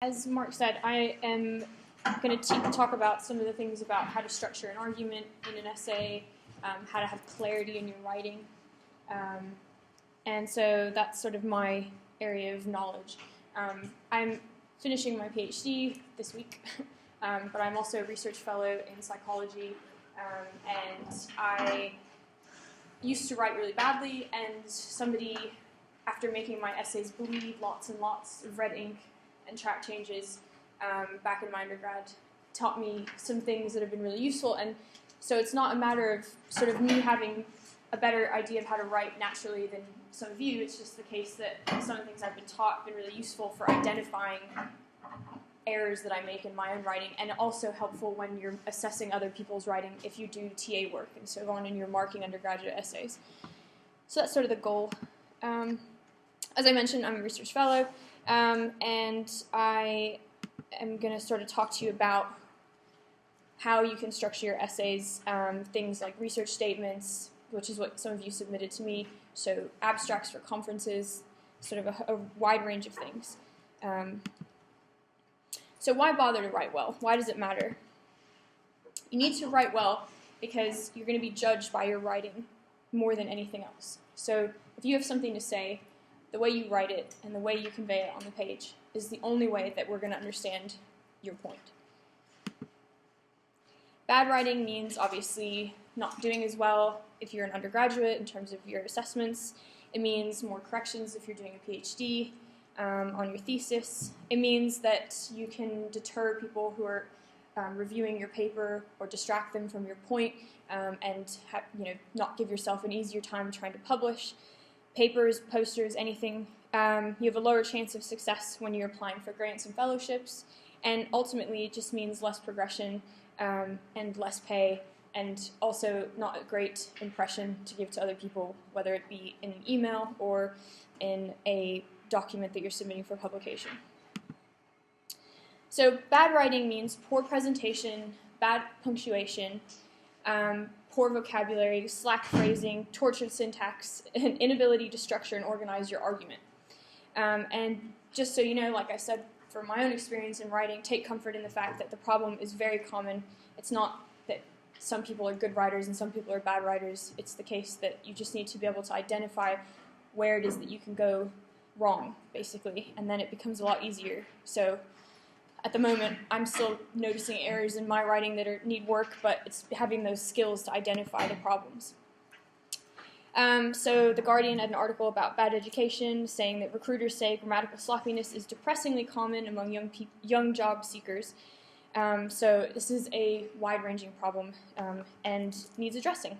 As Mark said, I am going to talk about some of the things about how to structure an argument in an essay, how to have clarity in your writing. And so that's sort of my area of knowledge. I'm finishing my PhD this week, but I'm also a research fellow in psychology, and I used to write really badly, and somebody, after making my essays bleed lots and lots of red ink and track changes back in my undergrad, taught me some things that have been really useful. And so it's not a matter of sort of me having a better idea of how to write naturally than some of you. It's just the case that some of the things I've been taught have been really useful for identifying errors that I make in my own writing, and also helpful when you're assessing other people's writing if you do TA work and so on, and you're marking undergraduate essays. So that's sort of the goal. As I mentioned, I'm a research fellow, and I am going to sort of talk to you about how you can structure your essays, things like research statements, which is what some of you submitted to me, so abstracts for conferences, sort of a wide range of things. So why bother to write well? Why does it matter? You need to write well because you're going to be judged by your writing more than anything else. So if you have something to say, the way you write it and the way you convey it on the page is the only way that we're going to understand your point. Bad writing means obviously not doing as well if you're an undergraduate in terms of your assessments. It means more corrections if you're doing a PhD on your thesis. It means that you can deter people who are reviewing your paper or distract them from your point, and not give yourself an easier time trying to publish. Papers, posters, anything. You have a lower chance of success when you're applying for grants and fellowships, and ultimately it just means less progression and less pay, and also not a great impression to give to other people, whether it be in an email or in a document that you're submitting for publication. So bad writing means poor presentation, bad punctuation, poor vocabulary, slack phrasing, tortured syntax, and inability to structure and organize your argument. And just so you know, like I said, from my own experience in writing, take comfort in the fact that the problem is very common. It's not that some people are good writers and some people are bad writers. It's the case that you just need to be able to identify where it is that you can go wrong, basically, and then it becomes a lot easier. So at the moment, I'm still noticing errors in my writing that need work, but it's having those skills to identify the problems. So The Guardian had an article about bad education, saying that recruiters say grammatical sloppiness is depressingly common among young job seekers. So this is a wide-ranging problem and needs addressing.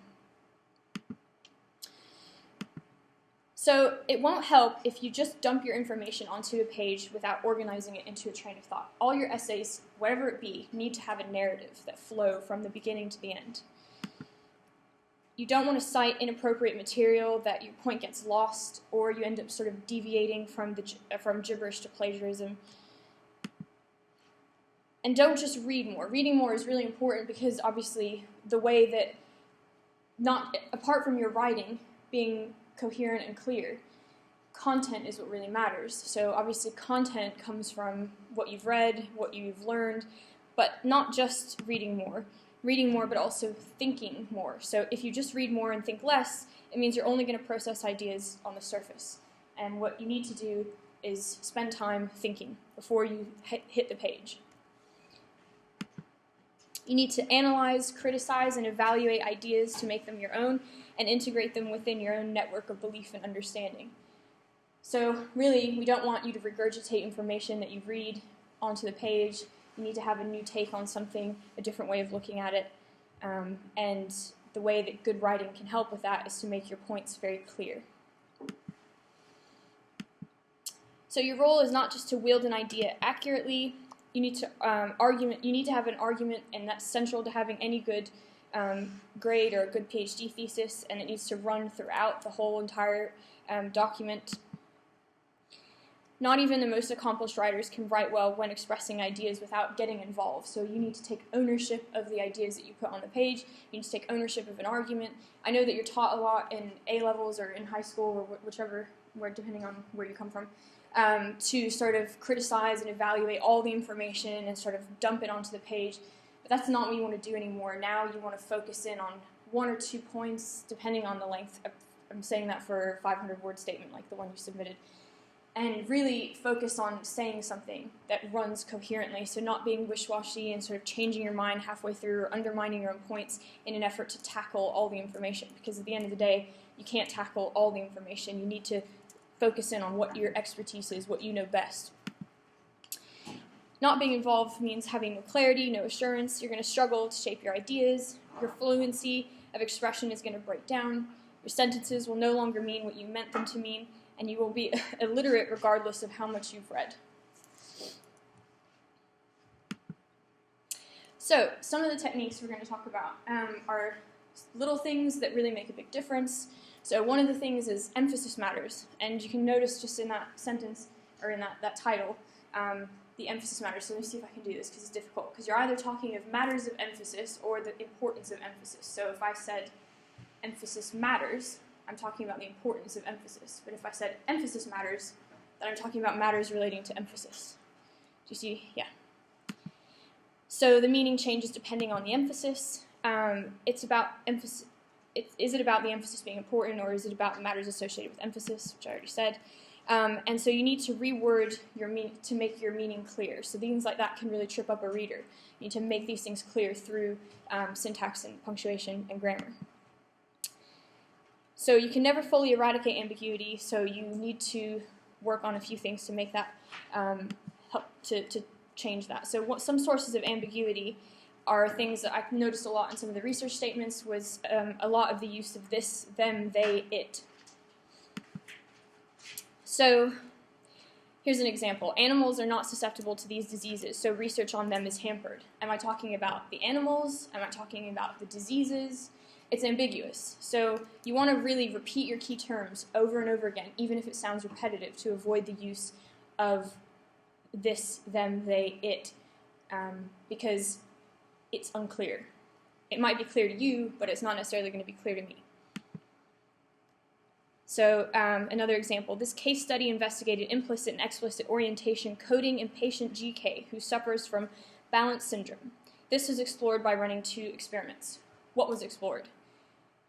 So it won't help if you just dump your information onto a page without organizing it into a train of thought. All your essays, whatever it be, need to have a narrative that flow from the beginning to the end. You don't want to cite inappropriate material that your point gets lost, or you end up sort of deviating from gibberish to plagiarism. And don't just read more. Reading more is really important because obviously the way that, apart from your writing being coherent and clear, content is what really matters. So obviously content comes from what you've read, what you've learned, but not just reading more, but also thinking more. So if you just read more and think less, it means you're only going to process ideas on the surface. And what you need to do is spend time thinking before you hit the page. You need to analyze, criticize, and evaluate ideas to make them your own and integrate them within your own network of belief and understanding. So really, we don't want you to regurgitate information that you read onto the page. You need to have a new take on something, a different way of looking at it. And the way that good writing can help with that is to make your points very clear. So your role is not just to wield an idea accurately. You need to You need to have an argument, and that's central to having any good grade or a good PhD thesis, and it needs to run throughout the whole entire document. Not even the most accomplished writers can write well when expressing ideas without getting involved. So you need to take ownership of the ideas that you put on the page. You need to take ownership of an argument. I know that you're taught a lot in A-levels or in high school or whichever, depending on where you come from. to sort of criticize and evaluate all the information and sort of dump it onto the page. But that's not what you want to do anymore. Now you want to focus in on 1 or 2 points, depending on the length. I'm saying that for a 500-word statement like the one you submitted. And really focus on saying something that runs coherently, so not being wish-washy and sort of changing your mind halfway through or undermining your own points in an effort to tackle all the information. Because at the end of the day, you can't tackle all the information. You need to focus in on what your expertise is, what you know best. Not being involved means having no clarity, no assurance. You're going to struggle to shape your ideas. Your fluency of expression is going to break down. Your sentences will no longer mean what you meant them to mean, and you will be illiterate regardless of how much you've read. So, some of the techniques we're going to talk about are little things that really make a big difference. So one of the things is emphasis matters, and you can notice just in that sentence, or in that title, the emphasis matters. So let me see if I can do this, because it's difficult. Because you're either talking of matters of emphasis or the importance of emphasis. So if I said emphasis matters, I'm talking about the importance of emphasis. But if I said emphasis matters, then I'm talking about matters relating to emphasis. Do you see? Yeah. So the meaning changes depending on the emphasis. It's about emphasis. Is it about the emphasis being important, or is it about matters associated with emphasis, which I already said? And so you need to reword your meaning to make your meaning clear. So things like that can really trip up a reader. You need to make these things clear through syntax and punctuation and grammar. So you can never fully eradicate ambiguity, so you need to work on a few things to make that, help to change that. So some sources of ambiguity are things that I've noticed a lot in some of the research statements was a lot of the use of this, them, they, it. So here's an example. Animals are not susceptible to these diseases, so research on them is hampered. Am I talking about the animals? Am I talking about the diseases? It's ambiguous. So you want to really repeat your key terms over and over again, even if it sounds repetitive, to avoid the use of this, them, they, it, because it's unclear. It might be clear to you, but it's not necessarily going to be clear to me. So another example, this case study investigated implicit and explicit orientation coding in patient GK who suffers from balance syndrome. This was explored by running 2 experiments. What was explored?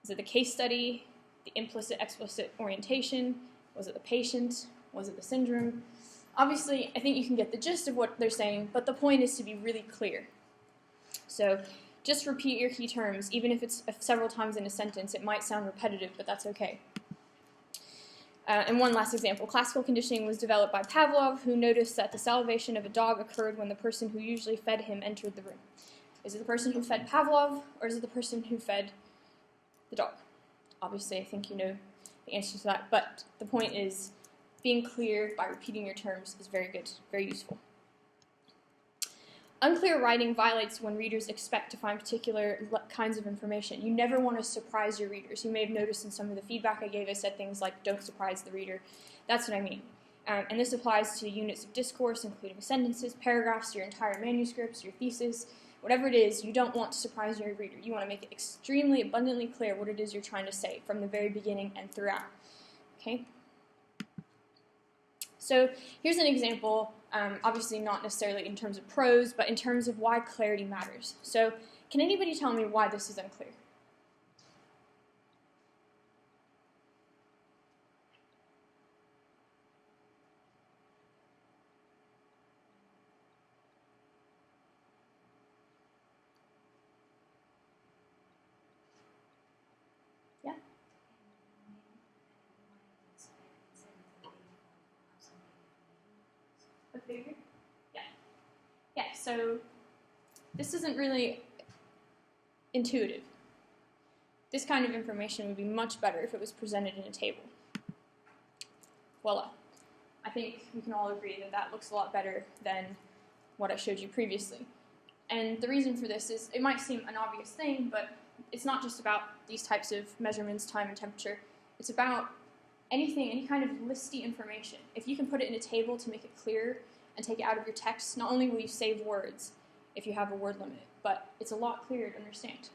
Was it the case study, the implicit, explicit orientation? Was it the patient? Was it the syndrome? Obviously, I think you can get the gist of what they're saying, but the point is to be really clear. So just repeat your key terms, even if it's several times in a sentence. It might sound repetitive, but that's okay. And one last example. Classical conditioning was developed by Pavlov, who noticed that the salivation of a dog occurred when the person who usually fed him entered the room. Is it the person who fed Pavlov, or is it the person who fed the dog? Obviously, I think you know the answer to that, but the point is being clear by repeating your terms is very good, very useful. Unclear writing violates when readers expect to find particular kinds of information. You never want to surprise your readers. You may have noticed in some of the feedback I gave, I said things like, don't surprise the reader. That's what I mean. And this applies to units of discourse, including sentences, paragraphs, your entire manuscripts, your thesis. Whatever it is, you don't want to surprise your reader. You want to make it extremely abundantly clear what it is you're trying to say from the very beginning and throughout. Okay? So here's an example, obviously not necessarily in terms of prose, but in terms of why clarity matters. So can anybody tell me why this is unclear? Yeah? Yeah. Yeah, so this isn't really intuitive. This kind of information would be much better if it was presented in a table. Voila. I think we can all agree that that looks a lot better than what I showed you previously. And the reason for this is, it might seem an obvious thing, but it's not just about these types of measurements, time and temperature. It's about anything, any kind of listy information. If you can put it in a table to make it clear and take it out of your text, not only will you save words if you have a word limit, but it's a lot clearer to understand.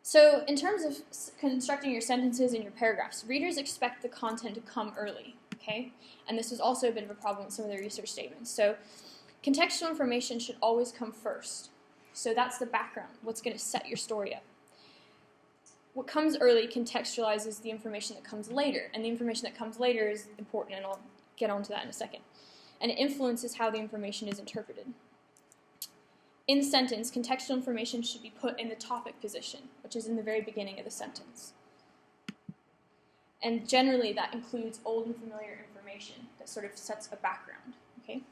So in terms of constructing your sentences and your paragraphs, readers expect the content to come early, okay? And this is also a bit of a problem with some of the research statements. So contextual information should always come first. So that's the background, what's going to set your story up. What comes early contextualizes the information that comes later, and the information that comes later is important, and I'll get onto that in a second. And it influences how the information is interpreted. In the sentence, contextual information should be put in the topic position, which is in the very beginning of the sentence. And generally, that includes old and familiar information that sort of sets a background, okay?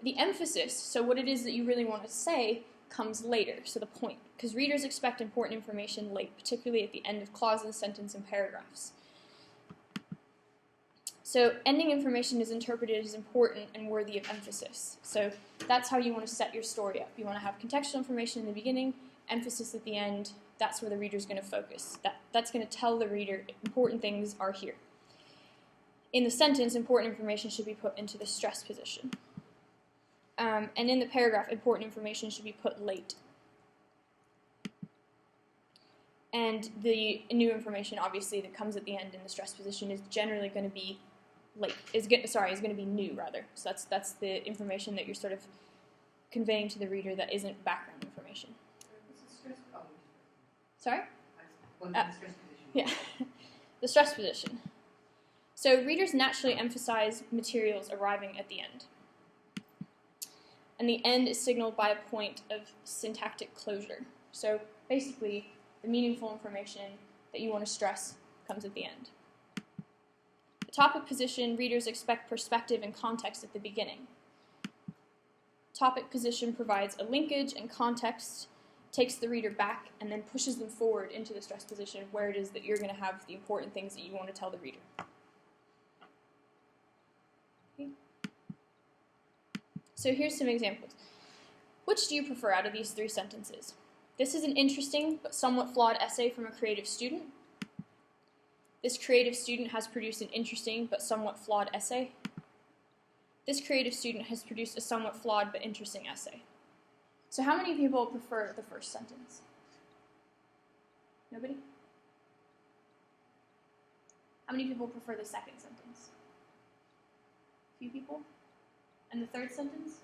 The emphasis, so what it is that you really want to say, comes later, so the point, because readers expect important information late, particularly at the end of clauses, sentence, and paragraphs. So ending information is interpreted as important and worthy of emphasis. So that's how you want to set your story up. You want to have contextual information in the beginning, emphasis at the end. That's where the reader's going to focus. That's going to tell the reader important things are here. In the sentence, important information should be put into the stress position. And in the paragraph, important information should be put late. And the new information, obviously, that comes at the end in the stress position is generally going to be late. Is going to be new, rather. So that's the information that you're sort of conveying to the reader that isn't background information. Sorry? The stress position. Yeah. The stress position. So readers naturally emphasize materials arriving at the end. And the end is signaled by a point of syntactic closure. So basically, the meaningful information that you want to stress comes at the end. The topic position, readers expect perspective and context at the beginning. Topic position provides a linkage and context, takes the reader back, and then pushes them forward into the stress position where it is that you're going to have the important things that you want to tell the reader. Okay. So here's some examples. Which do you prefer out of these three sentences? This is an interesting but somewhat flawed essay from a creative student. This creative student has produced an interesting but somewhat flawed essay. This creative student has produced a somewhat flawed but interesting essay. So how many people prefer the first sentence? Nobody? How many people prefer the second sentence? A few people? And the third sentence?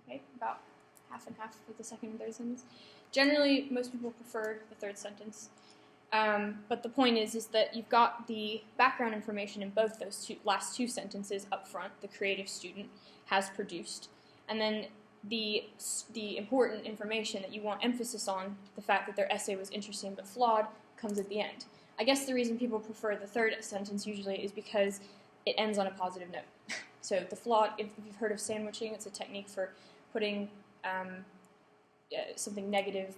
Okay, about half and half for the second and third sentence. Generally, most people prefer the third sentence. But the point is that you've got the background information in both those last two sentences up front, the creative student has produced. And then the important information that you want emphasis on, the fact that their essay was interesting but flawed, comes at the end. I guess the reason people prefer the third sentence usually is because it ends on a positive note. So the flawed, if you've heard of sandwiching, it's a technique for putting something negative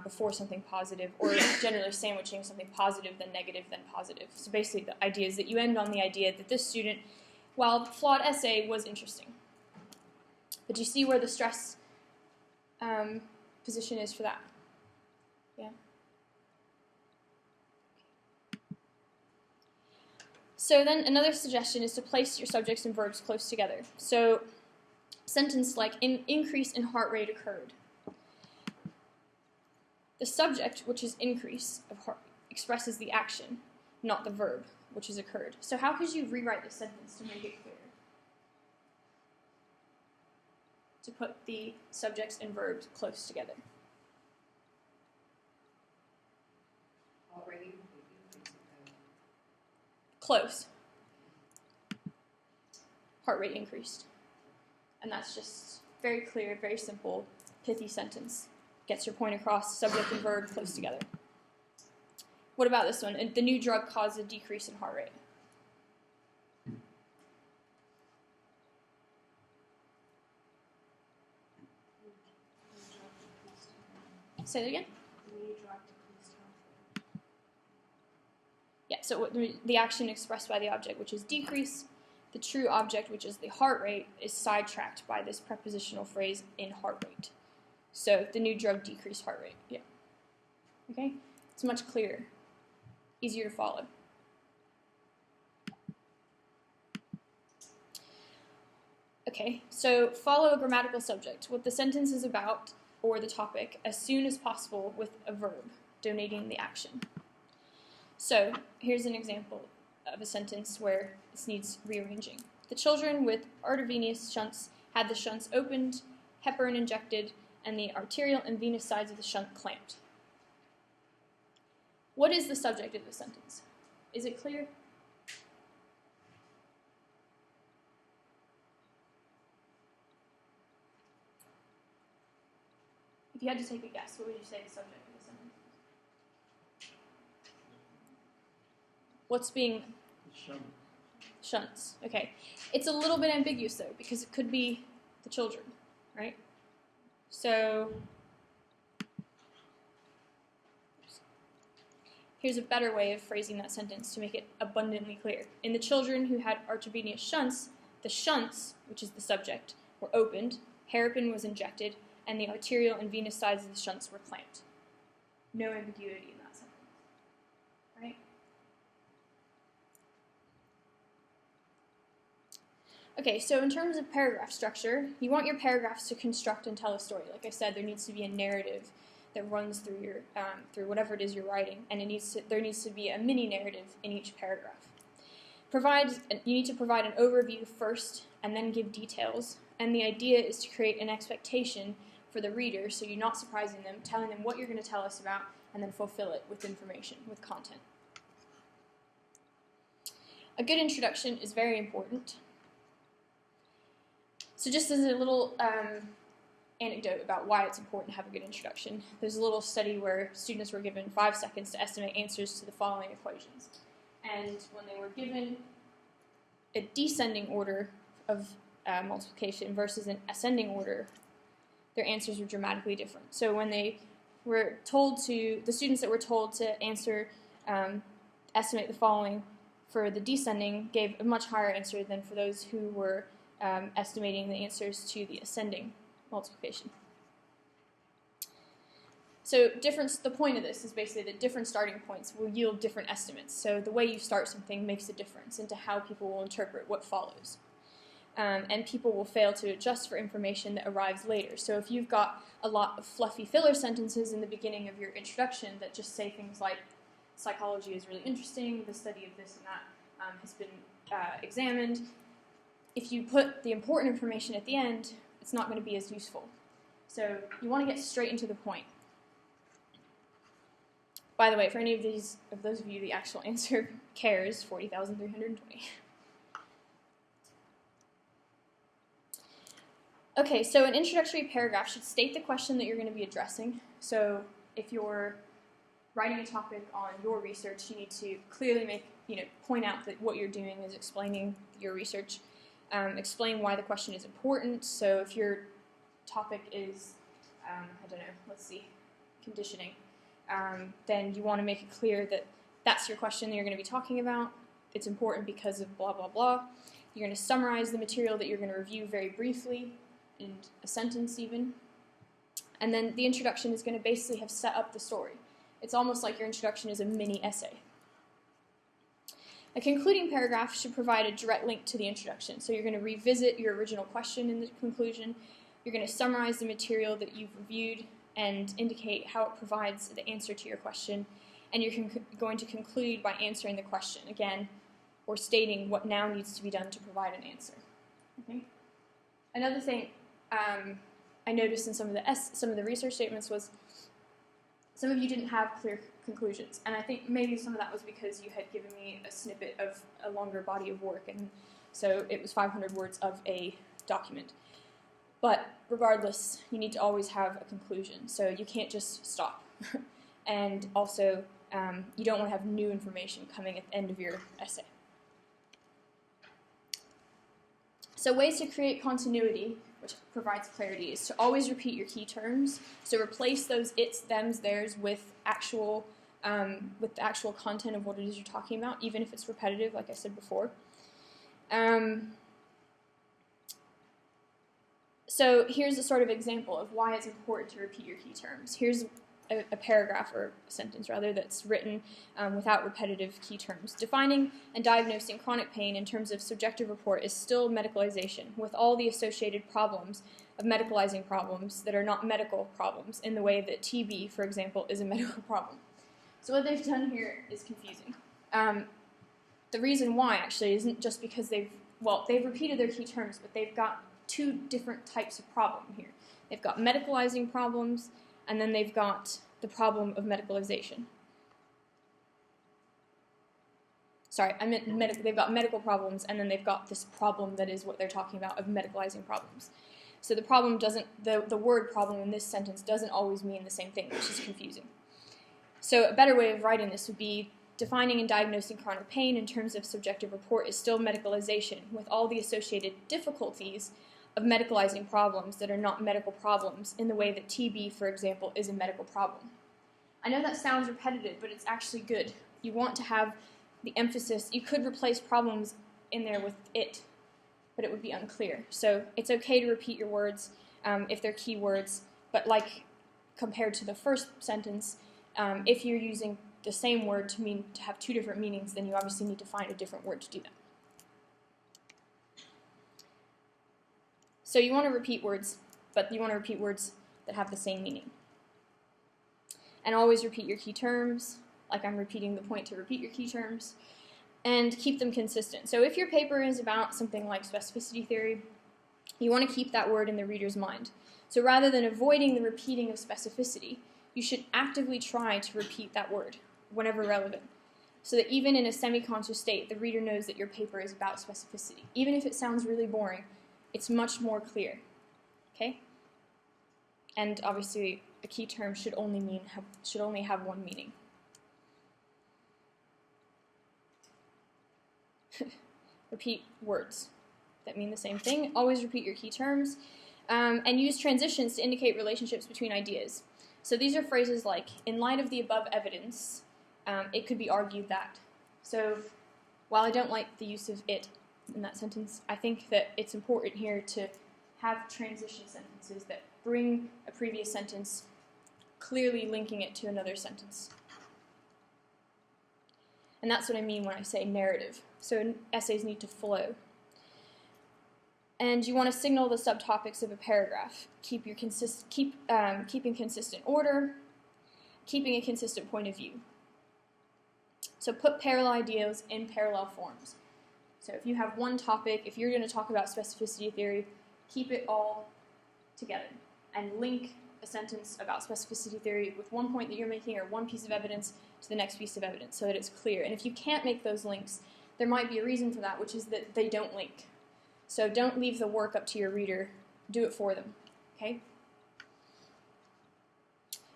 before something positive, or generally sandwiching something positive, then negative, then positive. So basically the idea is that you end on the idea that this student, while the flawed essay was interesting. But you see where the stress position is for that? Yeah? So then another suggestion is to place your subjects and verbs close together. So sentence like, an increase in heart rate occurred. The subject, which is increase of heart, expresses the action, not the verb, which has occurred. So how could you rewrite the sentence to make it clear? To put the subjects and verbs close together. Close. Heart rate increased. And that's just very clear, very simple, pithy sentence. Gets your point across, subject and verb close together. What about this one? The new drug caused a decrease in heart rate. Say that again? Yeah, so the action expressed by the object, which is decrease, the true object, which is the heart rate, is sidetracked by this prepositional phrase in heart rate. So the new drug decreased heart rate. Yeah. Okay? It's much clearer, easier to follow. Okay, so follow a grammatical subject, what the sentence is about or the topic, as soon as possible with a verb, donating the action. So here's an example of a sentence where this needs rearranging. The children with artervenous shunts had the shunts opened, heparin injected, and the arterial and venous sides of the shunt clamped. What is the subject of the sentence? Is it clear? If you had to take a guess, what would you say the subject of the sentence is? What's being... Shunts. Okay. It's a little bit ambiguous, though, because it could be the children, right? So here's a better way of phrasing that sentence to make it abundantly clear. In the children who had artervenous shunts, the shunts, which is the subject, were opened, hairpin was injected, and the arterial and venous sides of the shunts were clamped. No ambiguity in that sentence, right? Okay, so in terms of paragraph structure, you want your paragraphs to construct and tell a story. Like I said, there needs to be a narrative that runs through your through whatever it is you're writing, and there needs to be a mini narrative in each paragraph. You need to provide an overview first, and then give details. And the idea is to create an expectation for the reader, so you're not surprising them, telling them what you're going to tell us about, and then fulfill it with information, with content. A good introduction is very important. So just as a little anecdote about why it's important to have a good introduction, there's a little study where students were given 5 seconds to estimate answers to the following equations. And when they were given a descending order of multiplication versus an ascending order, their answers were dramatically different. So when they were told to, the students that were told to answer, estimate the following for the descending gave a much higher answer than for those who were estimating the answers to the ascending multiplication. So the point of this is basically that different starting points will yield different estimates. So the way you start something makes a difference into how people will interpret what follows. And people will fail to adjust for information that arrives later. So if you've got a lot of fluffy filler sentences in the beginning of your introduction that just say things like, psychology is really interesting, the study of this and that has been examined, if you put the important information at the end, it's not going to be as useful. So you want to get straight into the point. By the way, for any of those of you, the actual answer cares 40,320. Okay, so an introductory paragraph should state the question that you're going to be addressing. So if you're writing a topic on your research, you need to clearly point out that what you're doing is explaining your research. Explain why the question is important. So if your topic is, conditioning, then you want to make it clear that that's your question that you're going to be talking about. It's important because of blah, blah, blah. You're going to summarize the material that you're going to review very briefly, in a sentence even. And then the introduction is going to basically have set up the story. It's almost like your introduction is a mini essay. A concluding paragraph should provide a direct link to the introduction. So you're going to revisit your original question in the conclusion. You're going to summarize the material that you've reviewed and indicate how it provides the answer to your question. And you're going to conclude by answering the question again, or stating what now needs to be done to provide an answer. Okay? Another thing I noticed in some of the research statements was some of you didn't have clear conclusions, and I think maybe some of that was because you had given me a snippet of a longer body of work, and so it was 500 words of a document. But regardless, you need to always have a conclusion, so you can't just stop. And also, you don't want to have new information coming at the end of your essay. So ways to create continuity, which provides clarity, is to always repeat your key terms. So replace those its, thems, theirs with the actual content of what it is you're talking about, even if it's repetitive, like I said before. So here's a sort of example of why it's important to repeat your key terms. Here's a paragraph or a sentence rather that's written without repetitive key terms. Defining and diagnosing chronic pain in terms of subjective report is still medicalization, with all the associated problems of medicalizing problems that are not medical problems, in the way that TB, for example, is a medical problem. So what they've done here is confusing. The reason why, actually, isn't just because they've repeated their key terms, but they've got two different types of problem here. They've got medicalizing problems, and then they've got the problem of medicalization. Sorry, I meant they've got medical problems, and then they've got this problem that is what they're talking about of medicalizing problems. So the problem doesn't, the word problem in this sentence doesn't always mean the same thing, which is confusing. So a better way of writing this would be, defining and diagnosing chronic pain in terms of subjective report is still medicalization, with all the associated difficulties of medicalizing problems that are not medical problems, in the way that TB, for example, is a medical problem. I know that sounds repetitive, but it's actually good. You want to have the emphasis. You could replace problems in there with it, but it would be unclear. So it's okay to repeat your words if they're key words, but like compared to the first sentence, if you're using the same word to have two different meanings, then you obviously need to find a different word to do that. So you want to repeat words, but you want to repeat words that have the same meaning. And always repeat your key terms, like I'm repeating the point to repeat your key terms, and keep them consistent. So if your paper is about something like specificity theory, you want to keep that word in the reader's mind. So rather than avoiding the repeating of specificity, you should actively try to repeat that word whenever relevant, so that even in a semi-conscious state, the reader knows that your paper is about specificity. Even if it sounds really boring, it's much more clear, okay? And obviously, a key term should only have one meaning. Repeat words that mean the same thing. Always repeat your key terms, and use transitions to indicate relationships between ideas. So these are phrases like, in light of the above evidence, it could be argued that. So while I don't like the use of it in that sentence, I think that it's important here to have transition sentences that bring a previous sentence, clearly linking it to another sentence. And that's what I mean when I say narrative. So essays need to flow. And you want to signal the subtopics of a paragraph. Keeping consistent order, keeping a consistent point of view. So put parallel ideas in parallel forms. So if you have one topic, if you're going to talk about specificity theory, keep it all together and link a sentence about specificity theory with one point that you're making or one piece of evidence to the next piece of evidence so that it's clear. And if you can't make those links, there might be a reason for that, which is that they don't link. So don't leave the work up to your reader. Do it for them, okay?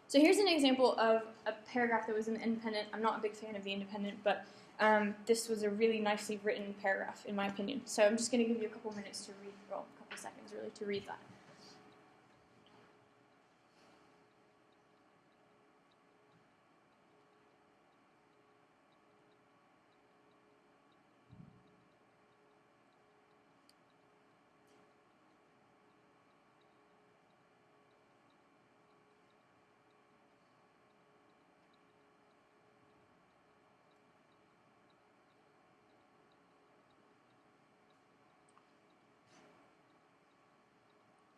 So here's an example of a paragraph that was in the Independent. I'm not a big fan of the Independent, but this was a really nicely written paragraph, in my opinion. So I'm just going to give you a couple minutes to read, well, a couple seconds really, to read that.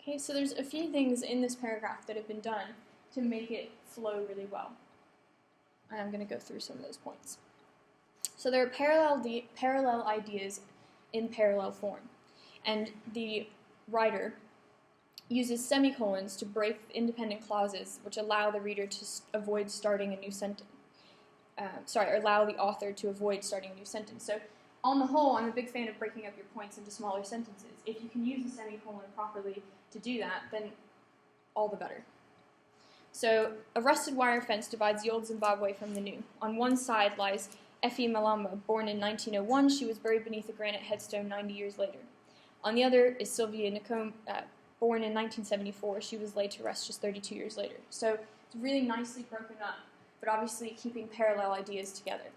Okay, so there's a few things in this paragraph that have been done to make it flow really well. And I'm going to go through some of those points. So there are parallel ideas in parallel form. And the writer uses semicolons to break independent clauses which allow the reader to avoid starting a new sentence. Or allow the author to avoid starting a new sentence. So on the whole, I'm a big fan of breaking up your points into smaller sentences. If you can use a semicolon properly to do that, then all the better. So, a rusted wire fence divides the old Zimbabwe from the new. On one side lies Effie Malamba, born in 1901. She was buried beneath a granite headstone 90 years later. On the other is Sylvia Nicome, born in 1974. She was laid to rest just 32 years later. So, it's really nicely broken up, but obviously keeping parallel ideas together.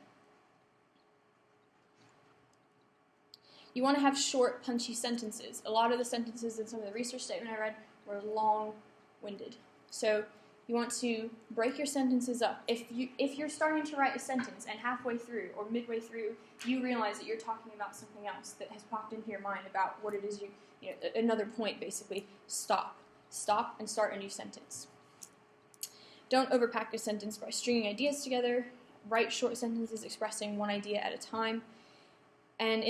You want to have short, punchy sentences. A lot of the sentences in some of the research statement I read were long-winded. So You want to break your sentences up. If you're starting to write a sentence and halfway through or midway through you realize that you're talking about something else that has popped into your mind about what it is another point basically, stop and start a new sentence. Don't overpack a sentence by stringing ideas together. Write short sentences expressing one idea at a time. And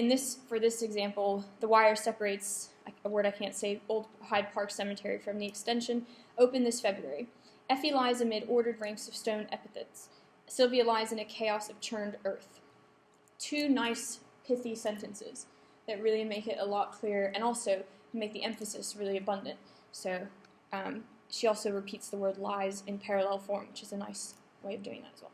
for this example, the wire separates, a word I can't say, Old Hyde Park Cemetery from the extension. Open this February. Effie lies amid ordered ranks of stone epithets. Sylvia lies in a chaos of churned earth. Two nice, pithy sentences that really make it a lot clearer and also make the emphasis really abundant. So she also repeats the word lies in parallel form, which is a nice way of doing that as well.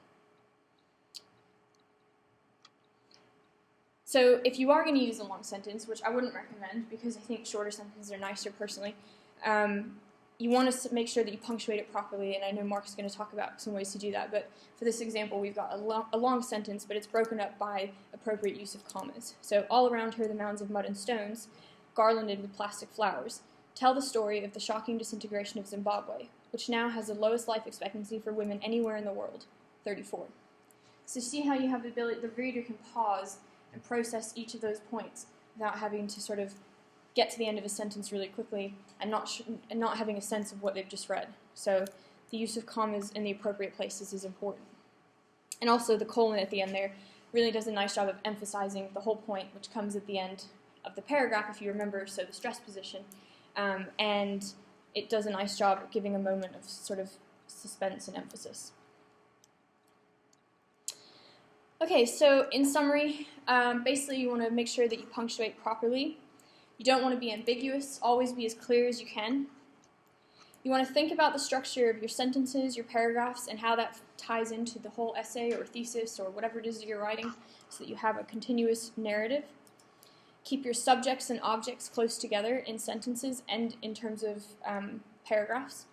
So if you are going to use a long sentence, which I wouldn't recommend because I think shorter sentences are nicer personally, you want to make sure that you punctuate it properly, and I know Mark's going to talk about some ways to do that, but for this example we've got a long sentence, but it's broken up by appropriate use of commas. So all around her the mounds of mud and stones, garlanded with plastic flowers, tell the story of the shocking disintegration of Zimbabwe, which now has the lowest life expectancy for women anywhere in the world, 34. So see how you have the ability, the reader can pause and process each of those points without having to sort of get to the end of a sentence really quickly and not having a sense of what they've just read. So the use of commas in the appropriate places is important. And also the colon at the end there really does a nice job of emphasizing the whole point, which comes at the end of the paragraph, if you remember, so the stress position. And it does a nice job of giving a moment of sort of suspense and emphasis. Okay, so in summary, basically you want to make sure that you punctuate properly. You don't want to be ambiguous, always be as clear as you can. You want to think about the structure of your sentences, your paragraphs, and how that ties into the whole essay or thesis or whatever it is that you're writing so that you have a continuous narrative. Keep your subjects and objects close together in sentences and in terms of paragraphs.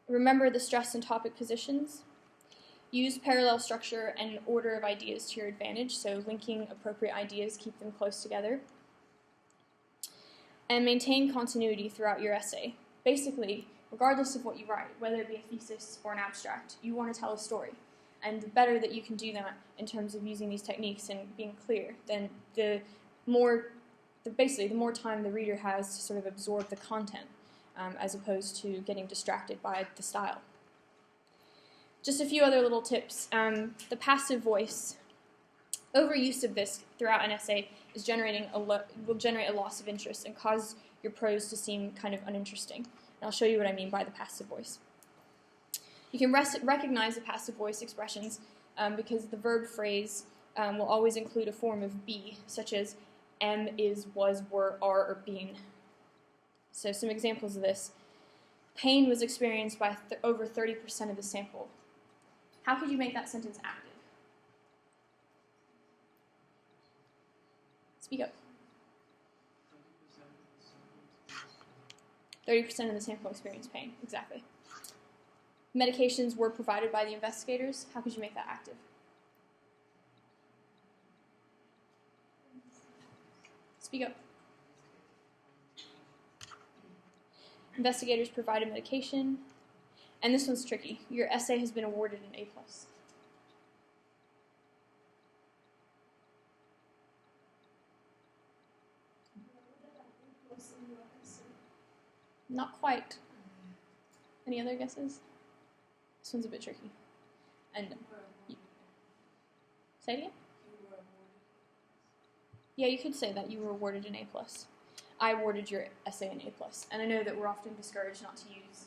Remember the stress and topic positions. Use parallel structure and order of ideas to your advantage, so linking appropriate ideas, keep them close together. And maintain continuity throughout your essay. Basically, regardless of what you write, whether it be a thesis or an abstract, you want to tell a story. And the better that you can do that in terms of using these techniques and being clear, then the more time the reader has to sort of absorb the content, as opposed to getting distracted by the style. Just a few other little tips. The passive voice. Overuse of this throughout an essay is will generate a loss of interest and cause your prose to seem kind of uninteresting. And I'll show you what I mean by the passive voice. You can recognize the passive voice expressions because the verb phrase will always include a form of be, such as am, is, was, were, are, or been. So some examples of this. Pain was experienced by over 30% of the sample. How could you make that sentence active? Speak up. 30% of the sample experienced pain, exactly. Medications were provided by the investigators. How could you make that active? Speak up. Investigators provided medication. And this one's tricky. Your essay has been awarded an A+. Not quite. Any other guesses? This one's a bit tricky. And say it again? Yeah, you could say that you were awarded an A+. I awarded your essay an A+. And I know that we're often discouraged not to use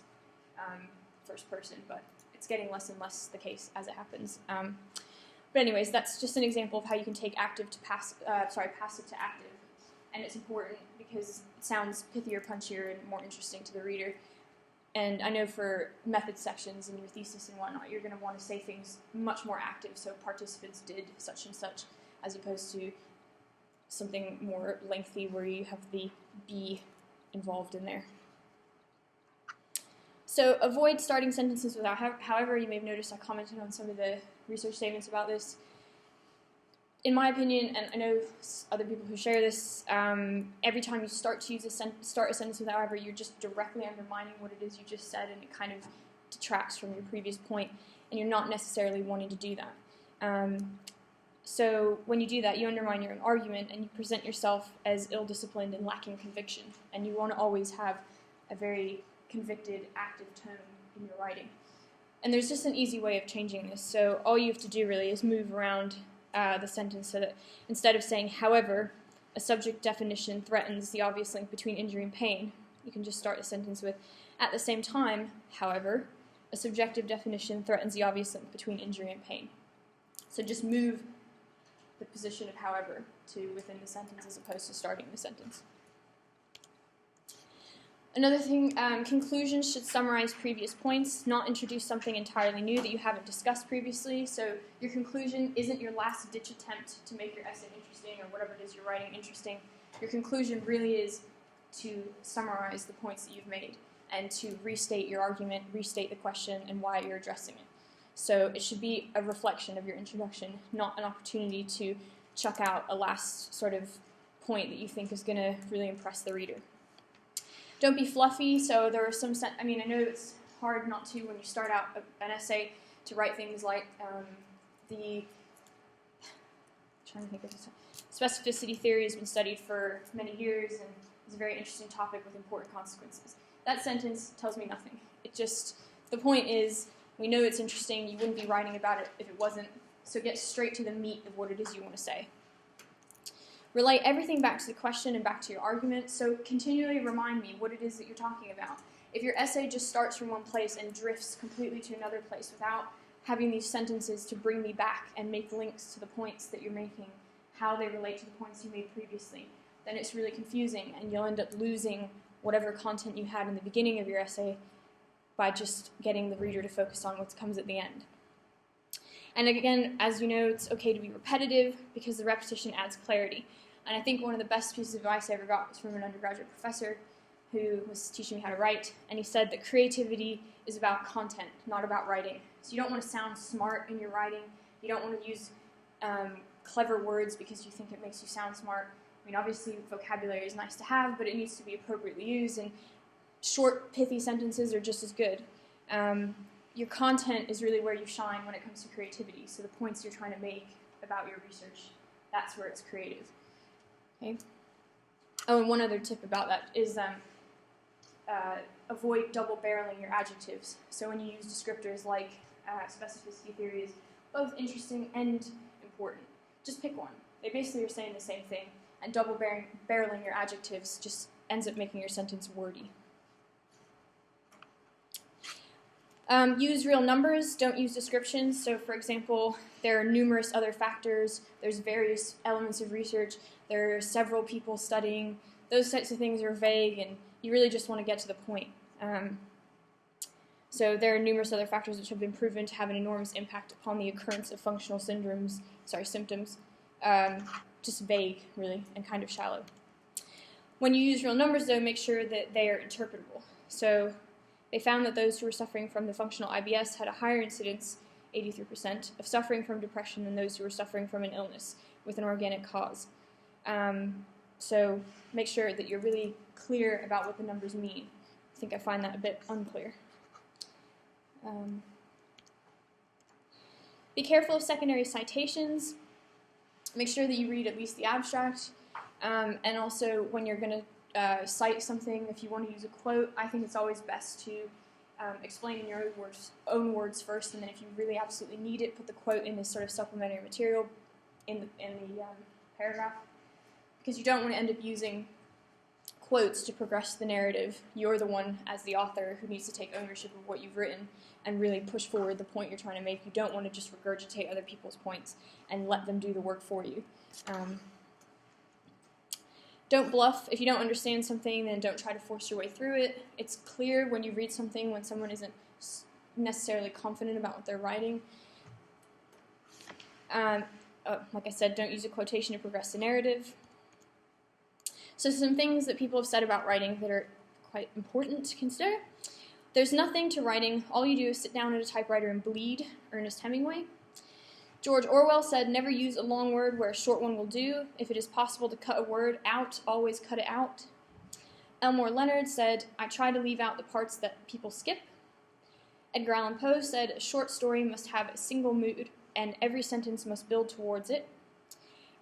first person, but it's getting less and less the case as it happens. But anyways, that's just an example of how you can take passive to active. And it's important because it sounds pithier, punchier, and more interesting to the reader. And I know for method sections in your thesis and whatnot, you're going to want to say things much more active, so participants did such and such, as opposed to something more lengthy where you have the be involved in there. So avoid starting sentences without however. You may have noticed I commented on some of the research statements about this. In my opinion, and I know other people who share this, every time you start to start a sentence with however, you're just directly undermining what it is you just said, and it kind of detracts from your previous point, and you're not necessarily wanting to do that. So when you do that, you undermine your own argument, and you present yourself as ill-disciplined and lacking conviction, and you want to always have a very convicted, active tone in your writing. And there's just an easy way of changing this. So all you have to do really is move around the sentence so that instead of saying, however, a subject definition threatens the obvious link between injury and pain, you can just start the sentence with, at the same time, however, a subjective definition threatens the obvious link between injury and pain. So just move the position of however to within the sentence as opposed to starting the sentence. Another thing, conclusions should summarize previous points, not introduce something entirely new that you haven't discussed previously. So your conclusion isn't your last-ditch attempt to make your essay interesting or whatever it is you're writing interesting. Your conclusion really is to summarize the points that you've made and to restate your argument, restate the question, and why you're addressing it. So it should be a reflection of your introduction, not an opportunity to chuck out a last sort of point that you think is going to really impress the reader. Don't be fluffy. So there are some, I know it's hard not to when you start out an essay to write things like specificity theory has been studied for many years and is a very interesting topic with important consequences. That sentence tells me nothing. The point is, we know it's interesting, you wouldn't be writing about it if it wasn't, so get straight to the meat of what it is you want to say. Relate everything back to the question and back to your argument, so continually remind me what it is that you're talking about. If your essay just starts from one place and drifts completely to another place without having these sentences to bring me back and make links to the points that you're making, how they relate to the points you made previously, then it's really confusing and you'll end up losing whatever content you had in the beginning of your essay by just getting the reader to focus on what comes at the end. And again, as you know, it's okay to be repetitive because the repetition adds clarity. And I think one of the best pieces of advice I ever got was from an undergraduate professor who was teaching me how to write, and he said that creativity is about content, not about writing. So you don't want to sound smart in your writing. You don't want to use clever words because you think it makes you sound smart. I mean, obviously, vocabulary is nice to have, but it needs to be appropriately used, and short, pithy sentences are just as good. Your content is really where you shine when it comes to creativity, so the points you're trying to make about your research, that's where it's creative. Okay. Oh, and one other tip about that is avoid double-barreling your adjectives. So when you use descriptors like specificity theory is both interesting and important, just pick one. They basically are saying the same thing, and double-barreling your adjectives just ends up making your sentence wordy. Use real numbers, don't use descriptions. So for example, there are numerous other factors, there's various elements of research, there are several people studying, those types of things are vague and you really just want to get to the point. So there are numerous other factors which have been proven to have an enormous impact upon the occurrence of functional symptoms. Just vague, really, and kind of shallow. When you use real numbers, though, make sure that they are interpretable. So they found that those who were suffering from the functional IBS had a higher incidence, 83%, of suffering from depression than those who were suffering from an illness with an organic cause. So make sure that you're really clear about what the numbers mean. I think I find that a bit unclear. Be careful of secondary citations. Make sure that you read at least the abstract. And also, when you're going to cite something, if you want to use a quote, I think it's always best to explain in your own words first, and then if you really absolutely need it, put the quote in as sort of supplementary material in the paragraph, because you don't want to end up using quotes to progress the narrative. You're the one, as the author, who needs to take ownership of what you've written and really push forward the point you're trying to make. You don't want to just regurgitate other people's points and let them do the work for you. Don't bluff. If you don't understand something, then don't try to force your way through it. It's clear when you read something when someone isn't necessarily confident about what they're writing. Like I said, don't use a quotation to progress the narrative. So some things that people have said about writing that are quite important to consider. There's nothing to writing. All you do is sit down at a typewriter and bleed, Ernest Hemingway. George Orwell said, never use a long word where a short one will do. If it is possible to cut a word out, always cut it out. Elmore Leonard said, I try to leave out the parts that people skip. Edgar Allan Poe said, "A short story must have a single mood, and every sentence must build towards it."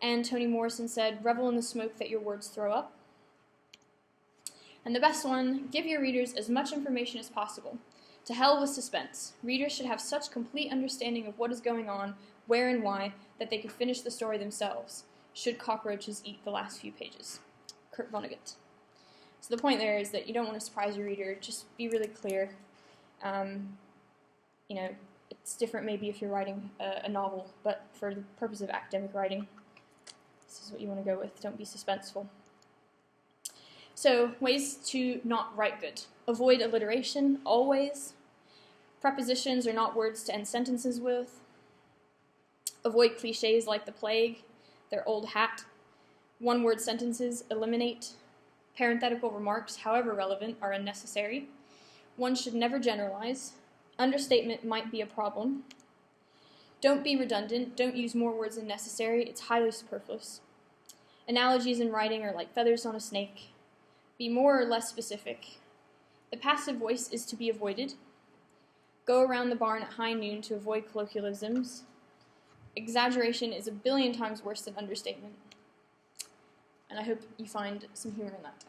And Toni Morrison said, "Revel in the smoke that your words throw up." And the best one, "Give your readers as much information as possible. To hell with suspense. Readers should have such complete understanding of what is going on, where and why, that they could finish the story themselves, should cockroaches eat the last few pages." Kurt Vonnegut. So the point there is that you don't want to surprise your reader, just be really clear. It's different maybe if you're writing a novel, but for the purpose of academic writing, this is what you want to go with. Don't be suspenseful. So, ways to not write good. Avoid alliteration, always. Prepositions are not words to end sentences with. Avoid cliches like the plague, they're old hat. One-word sentences, eliminate. Parenthetical remarks, however relevant, are unnecessary. One should never generalize. Understatement might be a problem. Don't be redundant. Don't use more words than necessary. It's highly superfluous. Analogies in writing are like feathers on a snake. Be more or less specific. The passive voice is to be avoided. Go around the barn at high noon to avoid colloquialisms. Exaggeration is a billion times worse than understatement. And I hope you find some humor in that.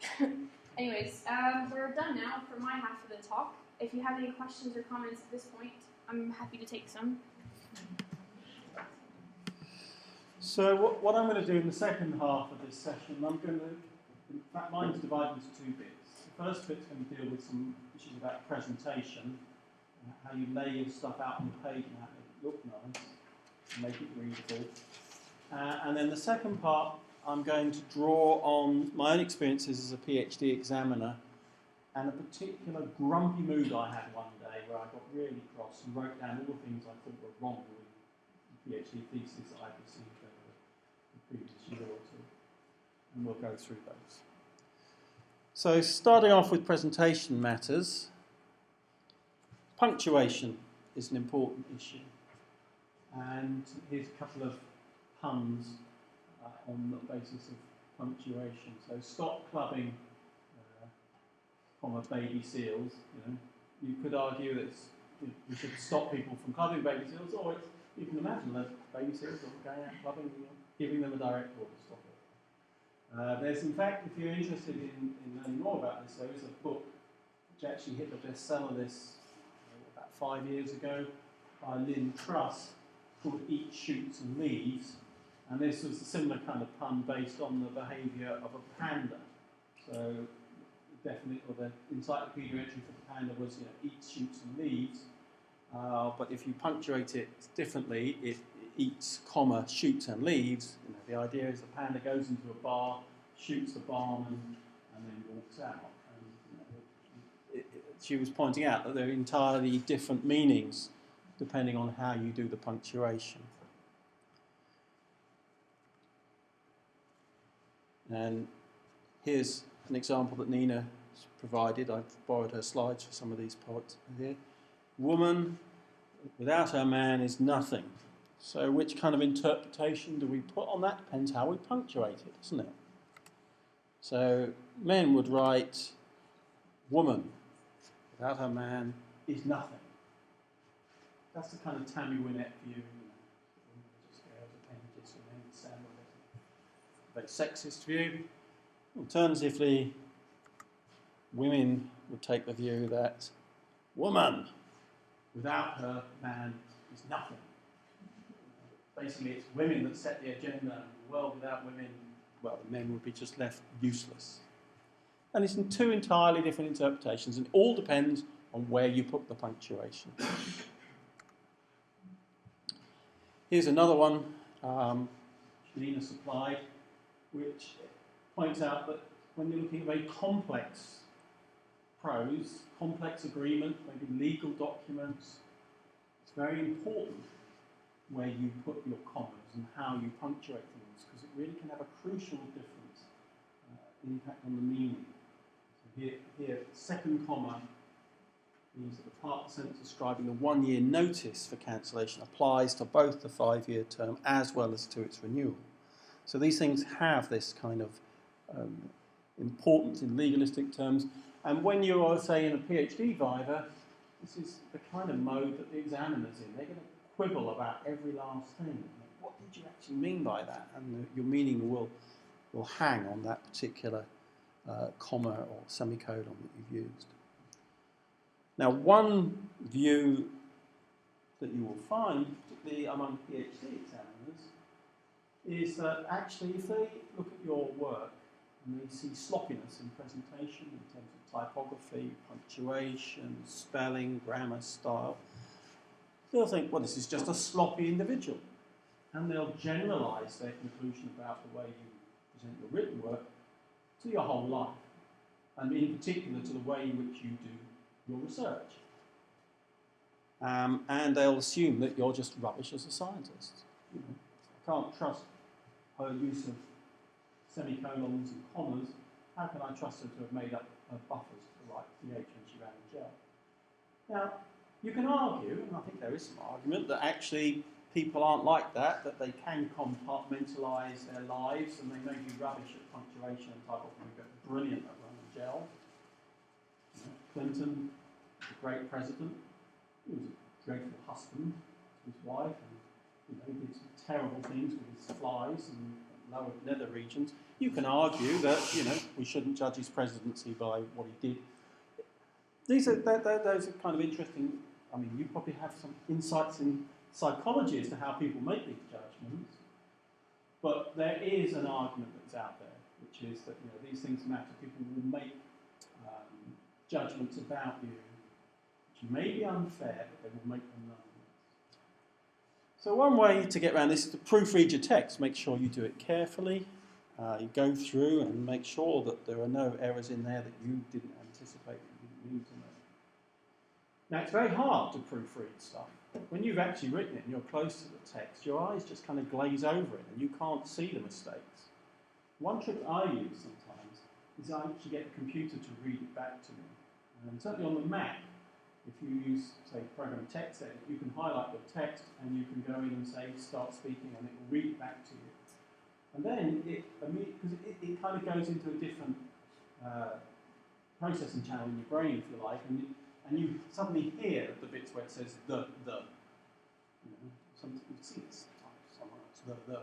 Anyways, we're done now for my half of the talk. If you have any questions or comments at this point, I'm happy to take some. So what I'm going to do in the second half of this session, in fact, mine's divided into two bits. The first bit's going to deal with some issues about presentation, how you lay your stuff out on the page and how it look nice, and make it readable. And then the second part, I'm going to draw on my own experiences as a PhD examiner and a particular grumpy mood I had one day where I got really cross and wrote down all the things I thought were wrong with the PhD thesis that I'd received over the previous year or two. And we'll go through those. So starting off with presentation matters, punctuation is an important issue. And here's a couple of puns on the basis of punctuation. So stop clubbing, baby seals. You could argue that we should stop people from clubbing baby seals, or you can imagine that baby seals are going out clubbing, giving them a direct order to stop it. There's, in fact, if you're interested in learning more about this, there is a book which actually hit the bestseller list about 5 years ago by Lynn Truss called Eat, Shoots and Leaves. And this was a similar kind of pun based on the behaviour of a panda. So the encyclopedia entry for the panda was, eats, shoots and leaves. But if you punctuate it differently, it eats, comma, shoots and leaves. The idea is the panda goes into a bar, shoots the barman, and then walks out. And, she was pointing out that there are entirely different meanings depending on how you do the punctuation. And here's an example that Nina provided. I've borrowed her slides for some of these parts here. Woman without her man is nothing. So which kind of interpretation do we put on that? Depends how we punctuate it, doesn't it? So men would write, woman without her man is nothing. That's the kind of Tammy Wynette view. Just go over appendages and then sound a very sexist view. Alternatively, women would take the view that woman without her man is nothing. Basically, it's women that set the agenda, and the world without women, well, the men would be just left useless. And it's in two entirely different interpretations, and it all depends on where you put the punctuation. Here's another one Nina supplied, which points out that when you're looking at very complex prose, complex agreement, maybe legal documents, it's very important where you put your commas and how you punctuate things, because it really can have a crucial difference impact on the meaning. So here, second comma means that the part of the sentence describing the 1 year notice for cancellation applies to both the 5-year term as well as to its renewal. So these things have this kind of importance in legalistic terms. And when you are, say, in a PhD viva, this is the kind of mode that the examiner's in. They're going to quibble about every last thing. What did you actually mean by that? And your meaning will hang on that particular comma or semicolon that you've used. Now, one view that you will find, particularly among PhD examiners, is that actually if they look at your work and they see sloppiness in presentation in terms of typography, punctuation, spelling, grammar, style, they'll think, well, this is just a sloppy individual. And they'll generalise their conclusion about the way you present your written work to your whole life, and in particular to the way in which you do your research. And they'll assume that you're just rubbish as a scientist. You know, I can't trust her use of semicolons and commas. How can I trust her to have made up her buffers to the right pH when she ran the gel? Now, you can argue, and I think there is some argument, that actually people aren't like that, that they can compartmentalise their lives and they may be rubbish at punctuation and typography, but brilliant at running gel. You know, Clinton, the great president, he was a dreadful husband to his wife, and you know, he did some terrible things with his flies and lower nether regions. You can argue that we shouldn't judge his presidency by what he did. Those are kind of interesting. I mean, you probably have some insights in psychology as to how people make these judgments, but there is an argument that's out there, which is that these things matter. People will make judgments about you, which may be unfair, but they will make them nonetheless. So one way to get around this is to proofread your text. Make sure you do it carefully. You go through and make sure that there are no errors in there that you didn't anticipate, that you didn't mean to know. Now, it's very hard to proofread stuff. When you've actually written it and you're close to the text, your eyes just kind of glaze over it and you can't see the mistakes. One trick I use sometimes is I actually get the computer to read it back to me. And certainly on the Mac, if you use, say, program text edit, you can highlight the text and you can go in and say, start speaking, and it will read it back to you. And then it kind of goes into a different processing channel in your brain, if you like, and you suddenly hear the bits where it says the. Sometimes you see it somewhere else, the.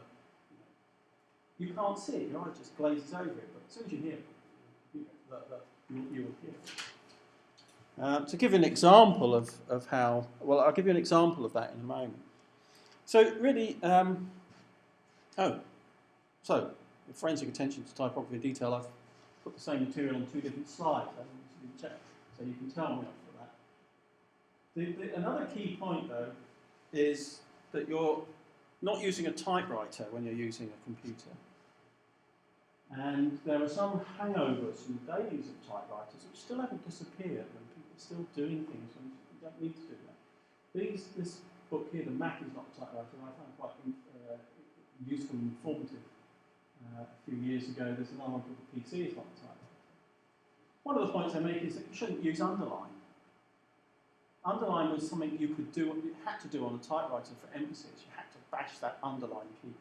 You can't see it, your eye just glazes over it, but as soon as you hear it, you will hear it. To give you an example of how, well, I'll give you an example of that in a moment. So really, so with forensic attention to typography detail, I've put the same material on two different slides. I didn't check, so you can tell me off for that. Another key point, though, is that you're not using a typewriter when you're using a computer. And there are some hangovers from the days of typewriters which still haven't disappeared, and people are still doing things when you don't need to do that. This book here, The Mac is Not a Typewriter, I found quite useful and informative a few years ago. There's another one called The PC is Not a Typewriter. One of the points I make is that you shouldn't use underline. Underline was something you could do, you had to do on a typewriter for emphasis. You had to bash that underline key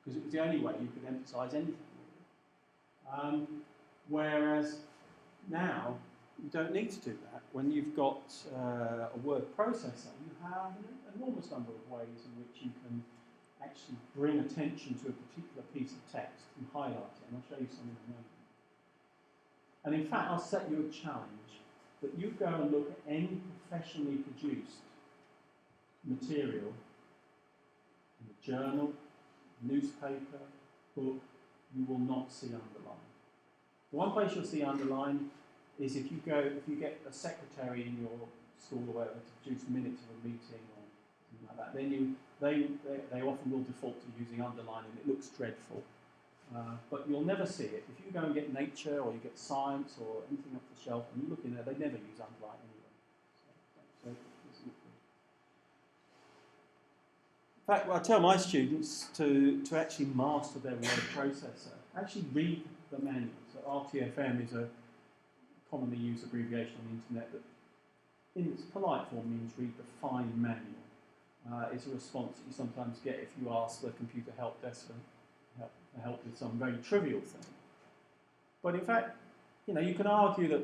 because it was the only way you could emphasise anything. Whereas now you don't need to do that. When you've got a word processor, you have an enormous number of ways in which you can actually bring attention to a particular piece of text and highlight it, and I'll show you some in a moment. And in fact, I'll set you a challenge that you go and look at any professionally produced material in a journal, newspaper, book, you will not see underline. The one place you'll see underline is if you get a secretary in your school or whatever to produce minutes of a meeting or something like that, then they often will default to using underline and it looks dreadful. But you'll never see it. If you go and get Nature or you get Science or anything off the shelf and you look in there, they never use underline anyway. So in fact, I tell my students to actually master their word processor. Actually read the manual. So RTFM is a commonly used abbreviation on the internet that in its polite form means read the fine manual. It's a response that you sometimes get if you ask the computer help desk for help with some very trivial thing. But in fact, you can argue that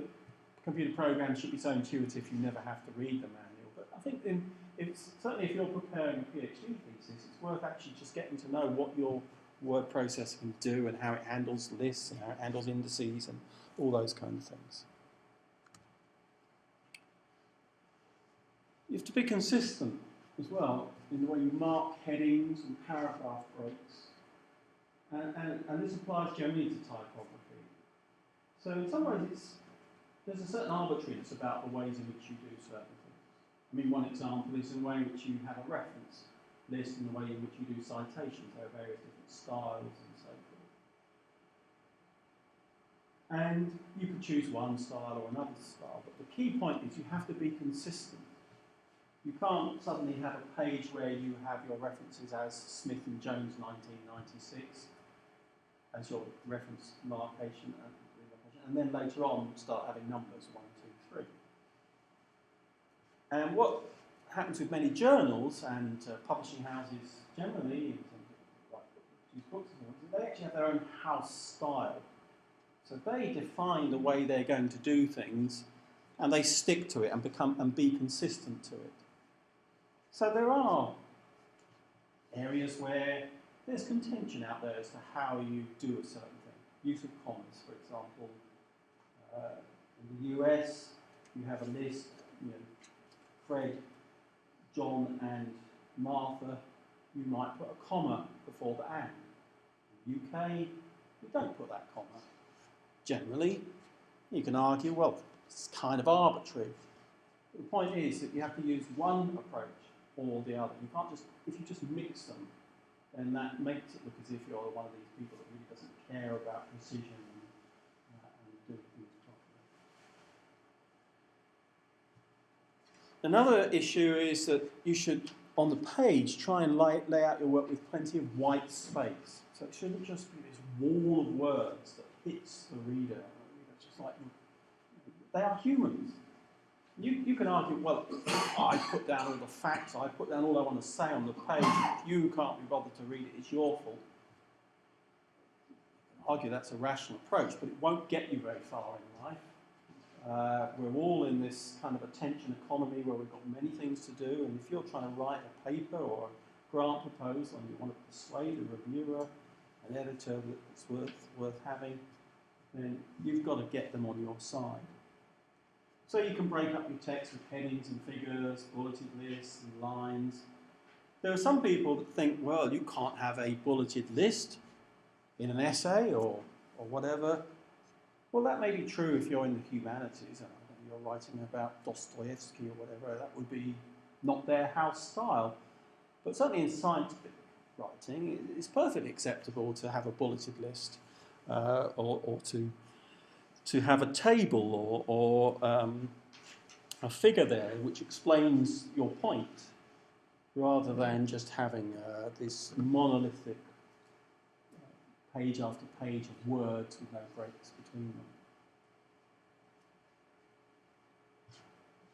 computer programs should be so intuitive you never have to read the manual. But I think certainly if you're preparing a PhD thesis, it's worth actually just getting to know what your word processor can do and how it handles lists and how it handles indices and all those kind of things. You have to be consistent as well in the way you mark headings and paragraph breaks. And this applies generally to typography. So in some ways there's a certain arbitrariness about the ways in which you do certain things. I mean, one example is the way in which you have a reference list and the way in which you do citations. There are various different styles and so forth. And you could choose one style or another style, but the key point is you have to be consistent. You can't suddenly have a page where you have your references as Smith and Jones 1996 as your reference markation, and then later on start having numbers 1, 2, 3. And what happens with many journals and publishing houses generally, in terms of like produce books and things, they actually have their own house style. So they define the way they're going to do things, and they stick to it and be consistent to it. So there are areas where there's contention out there as to how you do a certain thing. Use of commas, for example. In the US, you have a list, Fred, John and Martha, you might put a comma before the and. In the UK, you don't put that comma. Generally, you can argue, well, it's kind of arbitrary. The point is that you have to use one approach or the other. You can't just, if you just mix them, then that makes it look as if you're one of these people that really doesn't care about precision and doing things properly. Another issue is that you should, on the page, try and lay out your work with plenty of white space. So it shouldn't just be this wall of words that hits the reader. It's just like, they are humans. You can argue, well, I put down all the facts, I put down all I want to say on the page. If you can't be bothered to read it, it's your fault. You can argue that's a rational approach, but it won't get you very far in life. We're all in this kind of attention economy where we've got many things to do, and if you're trying to write a paper or a grant proposal and you want to persuade a reviewer, an editor that's worth having, then you've got to get them on your side. So you can break up your text with headings and figures, bulleted lists and lines. There are some people that think, well, you can't have a bulleted list in an essay or whatever. Well, that may be true if you're in the humanities and you're writing about Dostoevsky or whatever. That would be not their house style. But certainly in scientific writing, it's perfectly acceptable to have a bulleted list or to have a table or a figure there which explains your point, rather than just having this monolithic page after page of words with no breaks between them.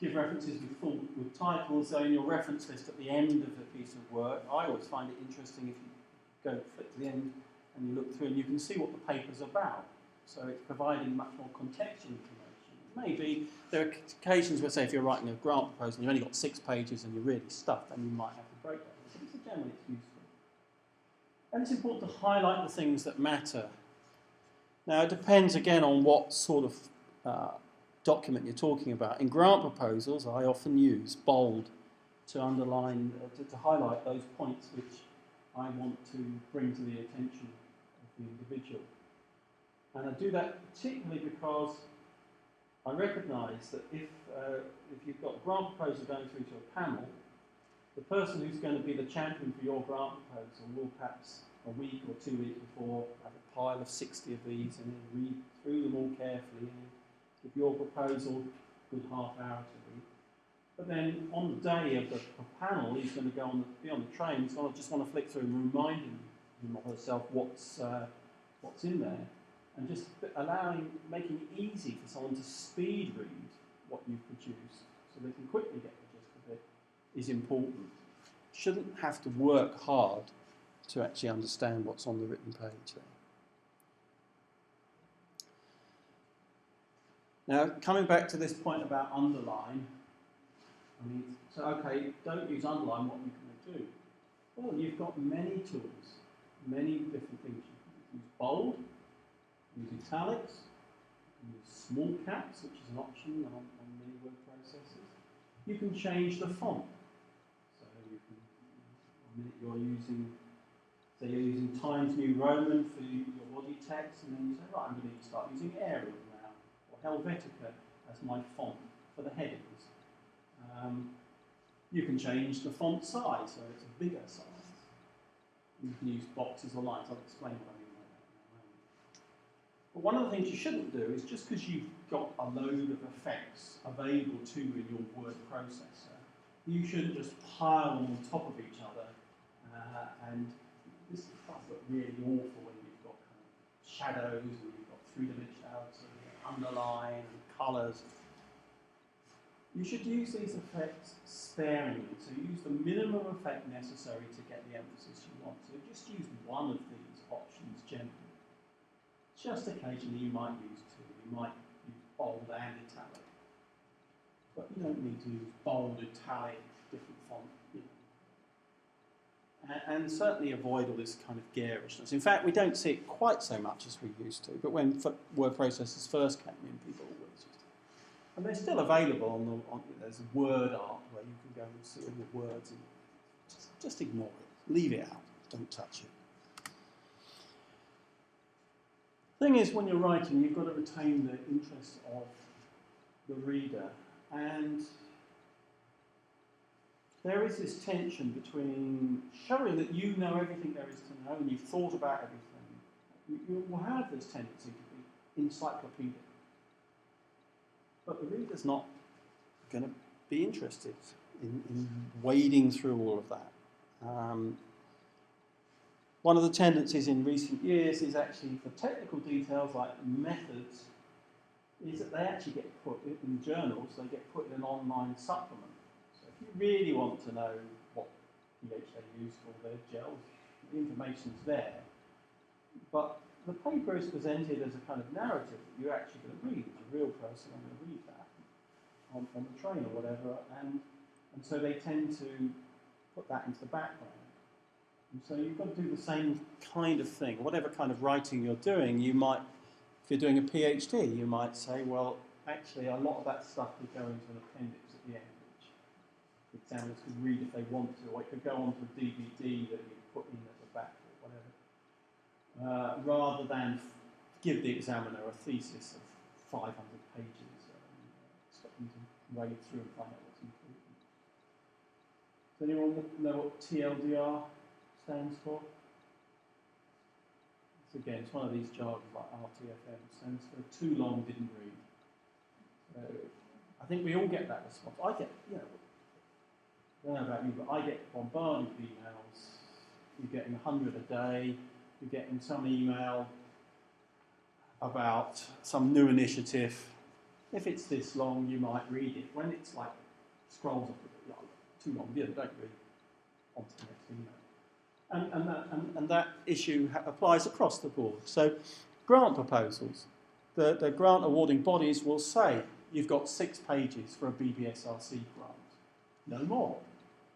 Give references with titles. So in your reference list at the end of a piece of work, I always find it interesting if you go flip to the end and you look through and you can see what the paper's about. So it's providing much more contextual information. Maybe there are occasions where, say, if you're writing a grant proposal and you've only got 6 pages and you're really stuffed, then you might have to break that. But generally it's useful. And it's important to highlight the things that matter. Now it depends again on what sort of document you're talking about. In grant proposals, I often use bold to underline, to highlight those points which I want to bring to the attention of the individual. And I do that particularly because I recognise that if you've got a grant proposal going through to a panel, the person who's going to be the champion for your grant proposal will perhaps a week or 2 weeks before have a pile of 60 of these and then read through them all carefully and give your proposal a good half hour to read. But then on the day of the panel, he's going to be on the train, he's going to just want to flick through and remind him or herself what's in there. And just making it easy for someone to speed read what you've produced so they can quickly get the gist of it is important. Shouldn't have to work hard to actually understand what's on the written page there. Now, coming back to this point about underline, I mean, so okay, don't use underline, what are you going to do? Well, you've got many tools, many different things. You can use bold, use italics, use small caps, which is an option on many word processors. You can change the font. So you can, one minute you're using, say you're using Times New Roman for your body text, and then you say, right, I'm going to start using Arial now, or Helvetica as my font for the headings. You can change the font size, so it's a bigger size. You can use boxes or lines. I'll explain what I mean by that in a moment. But one of the things you shouldn't do is just because you've got a load of effects available to you in your word processor, you shouldn't just pile them on top of each other. And this stuff look really awful when you've got kind of shadows and you've got three-dimensionality, underline and colours. You should use these effects sparingly, so use the minimum effect necessary to get the emphasis you want. So just use one of these options generally. Just occasionally you might use two. You might use bold and italic. But you don't need to use bold, italic, different font. You know. And certainly avoid all this kind of garishness. In fact, we don't see it quite so much as we used to, but when word processors first came in, people always used to. And they're still available there's a word art where you can go and see all your words and just ignore it. Leave it out. Don't touch it. Thing is, when you're writing, you've got to retain the interest of the reader. And there is this tension between showing that you know everything there is to know and you've thought about everything. You will have this tendency to be encyclopedic. But the reader's not going to be interested in wading through all of that. One of the tendencies in recent years is actually for technical details like methods, is that they actually get put in journals, they get put in an online supplement. So if you really want to know what pH they use for their gels, the information's there. But the paper is presented as a kind of narrative that you're actually going to read. As a real person, I'm going to read that on the train or whatever, and so they tend to put that into the background. And so you've got to do the same kind of thing. Whatever kind of writing you're doing, you might, if you're doing a PhD, you might say, well, actually a lot of that stuff could go into an appendix at the end, which examiners could read if they want to, or it could go onto a DVD that you put in at the back or whatever. Rather than give the examiner a thesis of 500 pages, expect them to wade through and find out what's important. Does anyone know what TLDR stands for? Again, it's one of these jargons like RTFM. It stands for too long, didn't read. So I think we all get that response. I get, I don't know about you, but I get bombarded with emails. You're getting 100 a day. You're getting some email about some new initiative. If it's this long, you might read it. When it's like scrolls up too long, don't read on to the next email. And that issue applies across the board. So grant proposals, the grant awarding bodies will say, you've got 6 pages for a BBSRC grant, no more.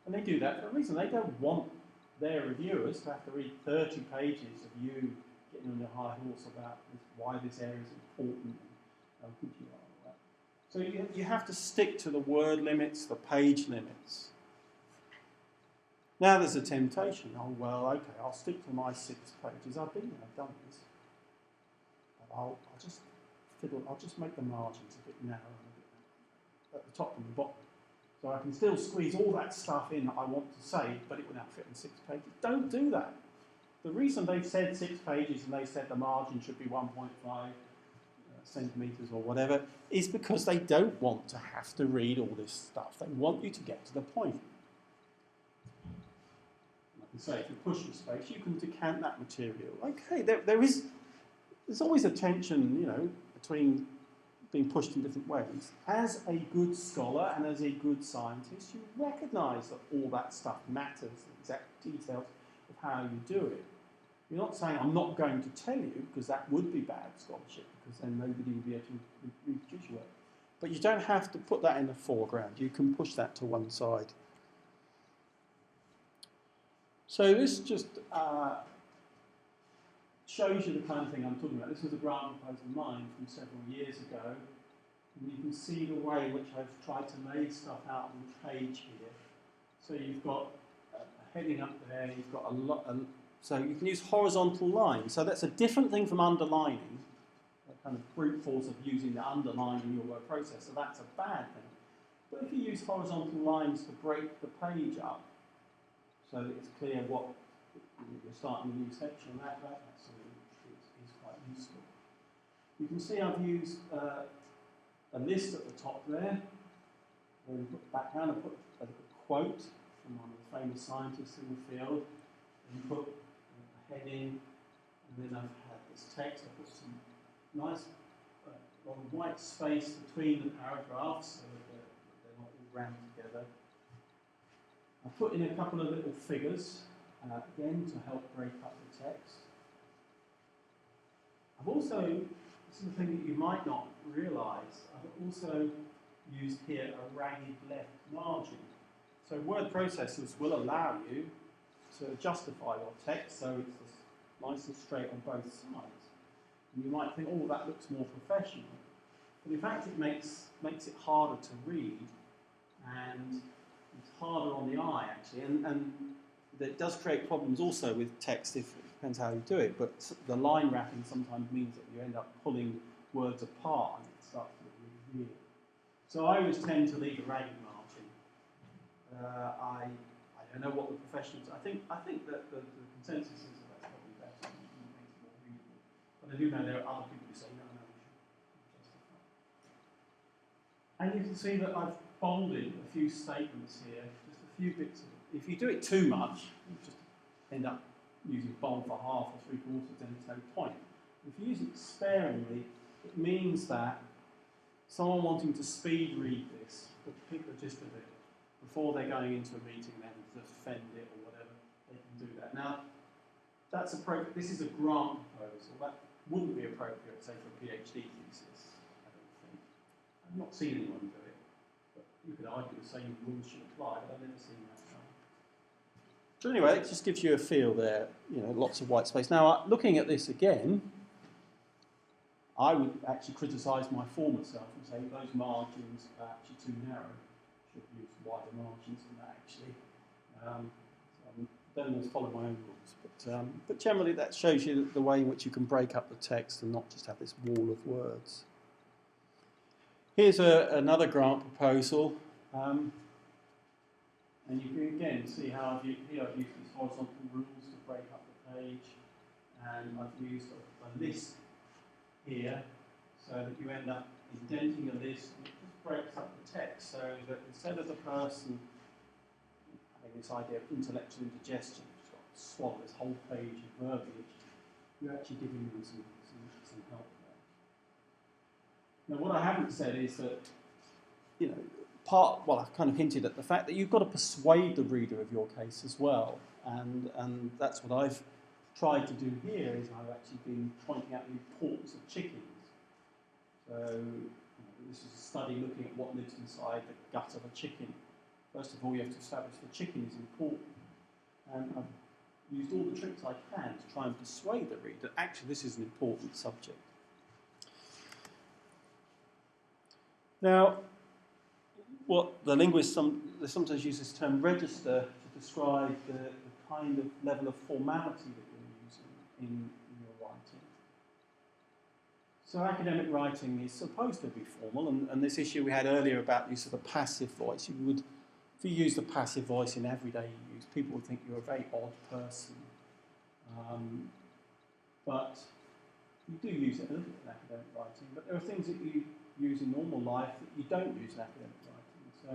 And they do that for a reason. They don't want their reviewers to have to read 30 pages of you getting on your high horse about why this area is important and how good you are. Right? So you have to stick to the word limits, the page limits. Now there's a temptation. Oh, well, okay, I'll stick to my 6 pages. I've done this. But I'll just make the margins a bit narrow at the top and the bottom. So I can still squeeze all that stuff in that I want to say, but it will now fit in 6 pages. Don't do that. The reason they've said 6 pages and they said the margin should be 1.5 centimetres or whatever is because they don't want to have to read all this stuff. They want you to get to the point. Say, if you push the space, you can decant that material. Okay, there's always a tension, between being pushed in different ways. As a good scholar and as a good scientist, you recognise that all that stuff matters, the exact details of how you do it. You're not saying, I'm not going to tell you, because that would be bad scholarship, because then nobody would be able to reproduce your work. But you don't have to put that in the foreground. You can push that to one side. So this just shows you the kind of thing I'm talking about. This was a grant proposal of mine from several years ago. And you can see the way in which I've tried to lay stuff out on the page here. So you've got a heading up there, you've got a lot, so you can use horizontal lines. So that's a different thing from underlining, that kind of brute force of using the underline in your word process. So that's a bad thing. But if you use horizontal lines to break the page up, so that it's clear what you're starting a new section, that's something that is quite useful. You can see I've used a list at the top there. Then put the background, I put a quote from one of the famous scientists in the field, and put a heading, and then I've had this text. I put some nice long white space between the paragraphs so that they're not all rammed together. I put in a couple of little figures, again, to help break up the text. I've also, this is the thing that you might not realise, I've also used here a ragged left margin. So word processors will allow you to justify your text so it's nice and straight on both sides. And you might think, oh, that looks more professional. But in fact, it makes it harder to read, and it's harder on the eye, actually. And it does create problems also with text, if it depends how you do it. But the line wrapping sometimes means that you end up pulling words apart and it starts to look really weird. So I always tend to leave a ragged margin. I don't know what the professionals. I think that the consensus is that that's probably better and makes it more readable. But I do know there are other people who say no, we should justify. And you can see that I've bolded a few statements here, just a few bits of it. If you do it too much, you just end up using bold for half or three quarters, then there's no point. If you use it sparingly, it means that someone wanting to speed read this, to pick the gist of it, before they're going into a meeting then to defend it or whatever, they can do that. Now, that's appropriate. This is a grant proposal. That wouldn't be appropriate, say, for a PhD thesis, I don't think. I've not seen anyone do it. But you could argue the same rules should apply, but I've never seen that done. So anyway, it just gives you a feel there, lots of white space. Now, looking at this again, I would actually criticise my former self and say those margins are actually too narrow. Should use wider margins than that, actually. So I don't always follow my own rules, but generally that shows you the way in which you can break up the text and not just have this wall of words. Here's another grant proposal, and you can again see how I've used these horizontal rules to break up the page, and I've used a list here so that you end up indenting a list and it just breaks up the text so that instead of the person having this idea of intellectual indigestion, just got to swallow this whole page of verbiage, you're actually giving them some help there. Now what I haven't said is that, I've kind of hinted at the fact that you've got to persuade the reader of your case as well, and that's what I've tried to do here. Is I've actually been pointing out the importance of chickens. So this is a study looking at what lives inside the gut of a chicken. First of all, you have to establish the chicken is important, and I've used all the tricks I can to try and persuade the reader that actually this is an important subject. Now, what the linguists sometimes use this term register to describe the kind of level of formality that you're using in your writing. So academic writing is supposed to be formal, and this issue we had earlier about use of the passive voice, if you use the passive voice in everyday use, people would think you're a very odd person. But you do use it a little bit in academic writing, but there are things that you use in normal life that you don't use in academic writing. So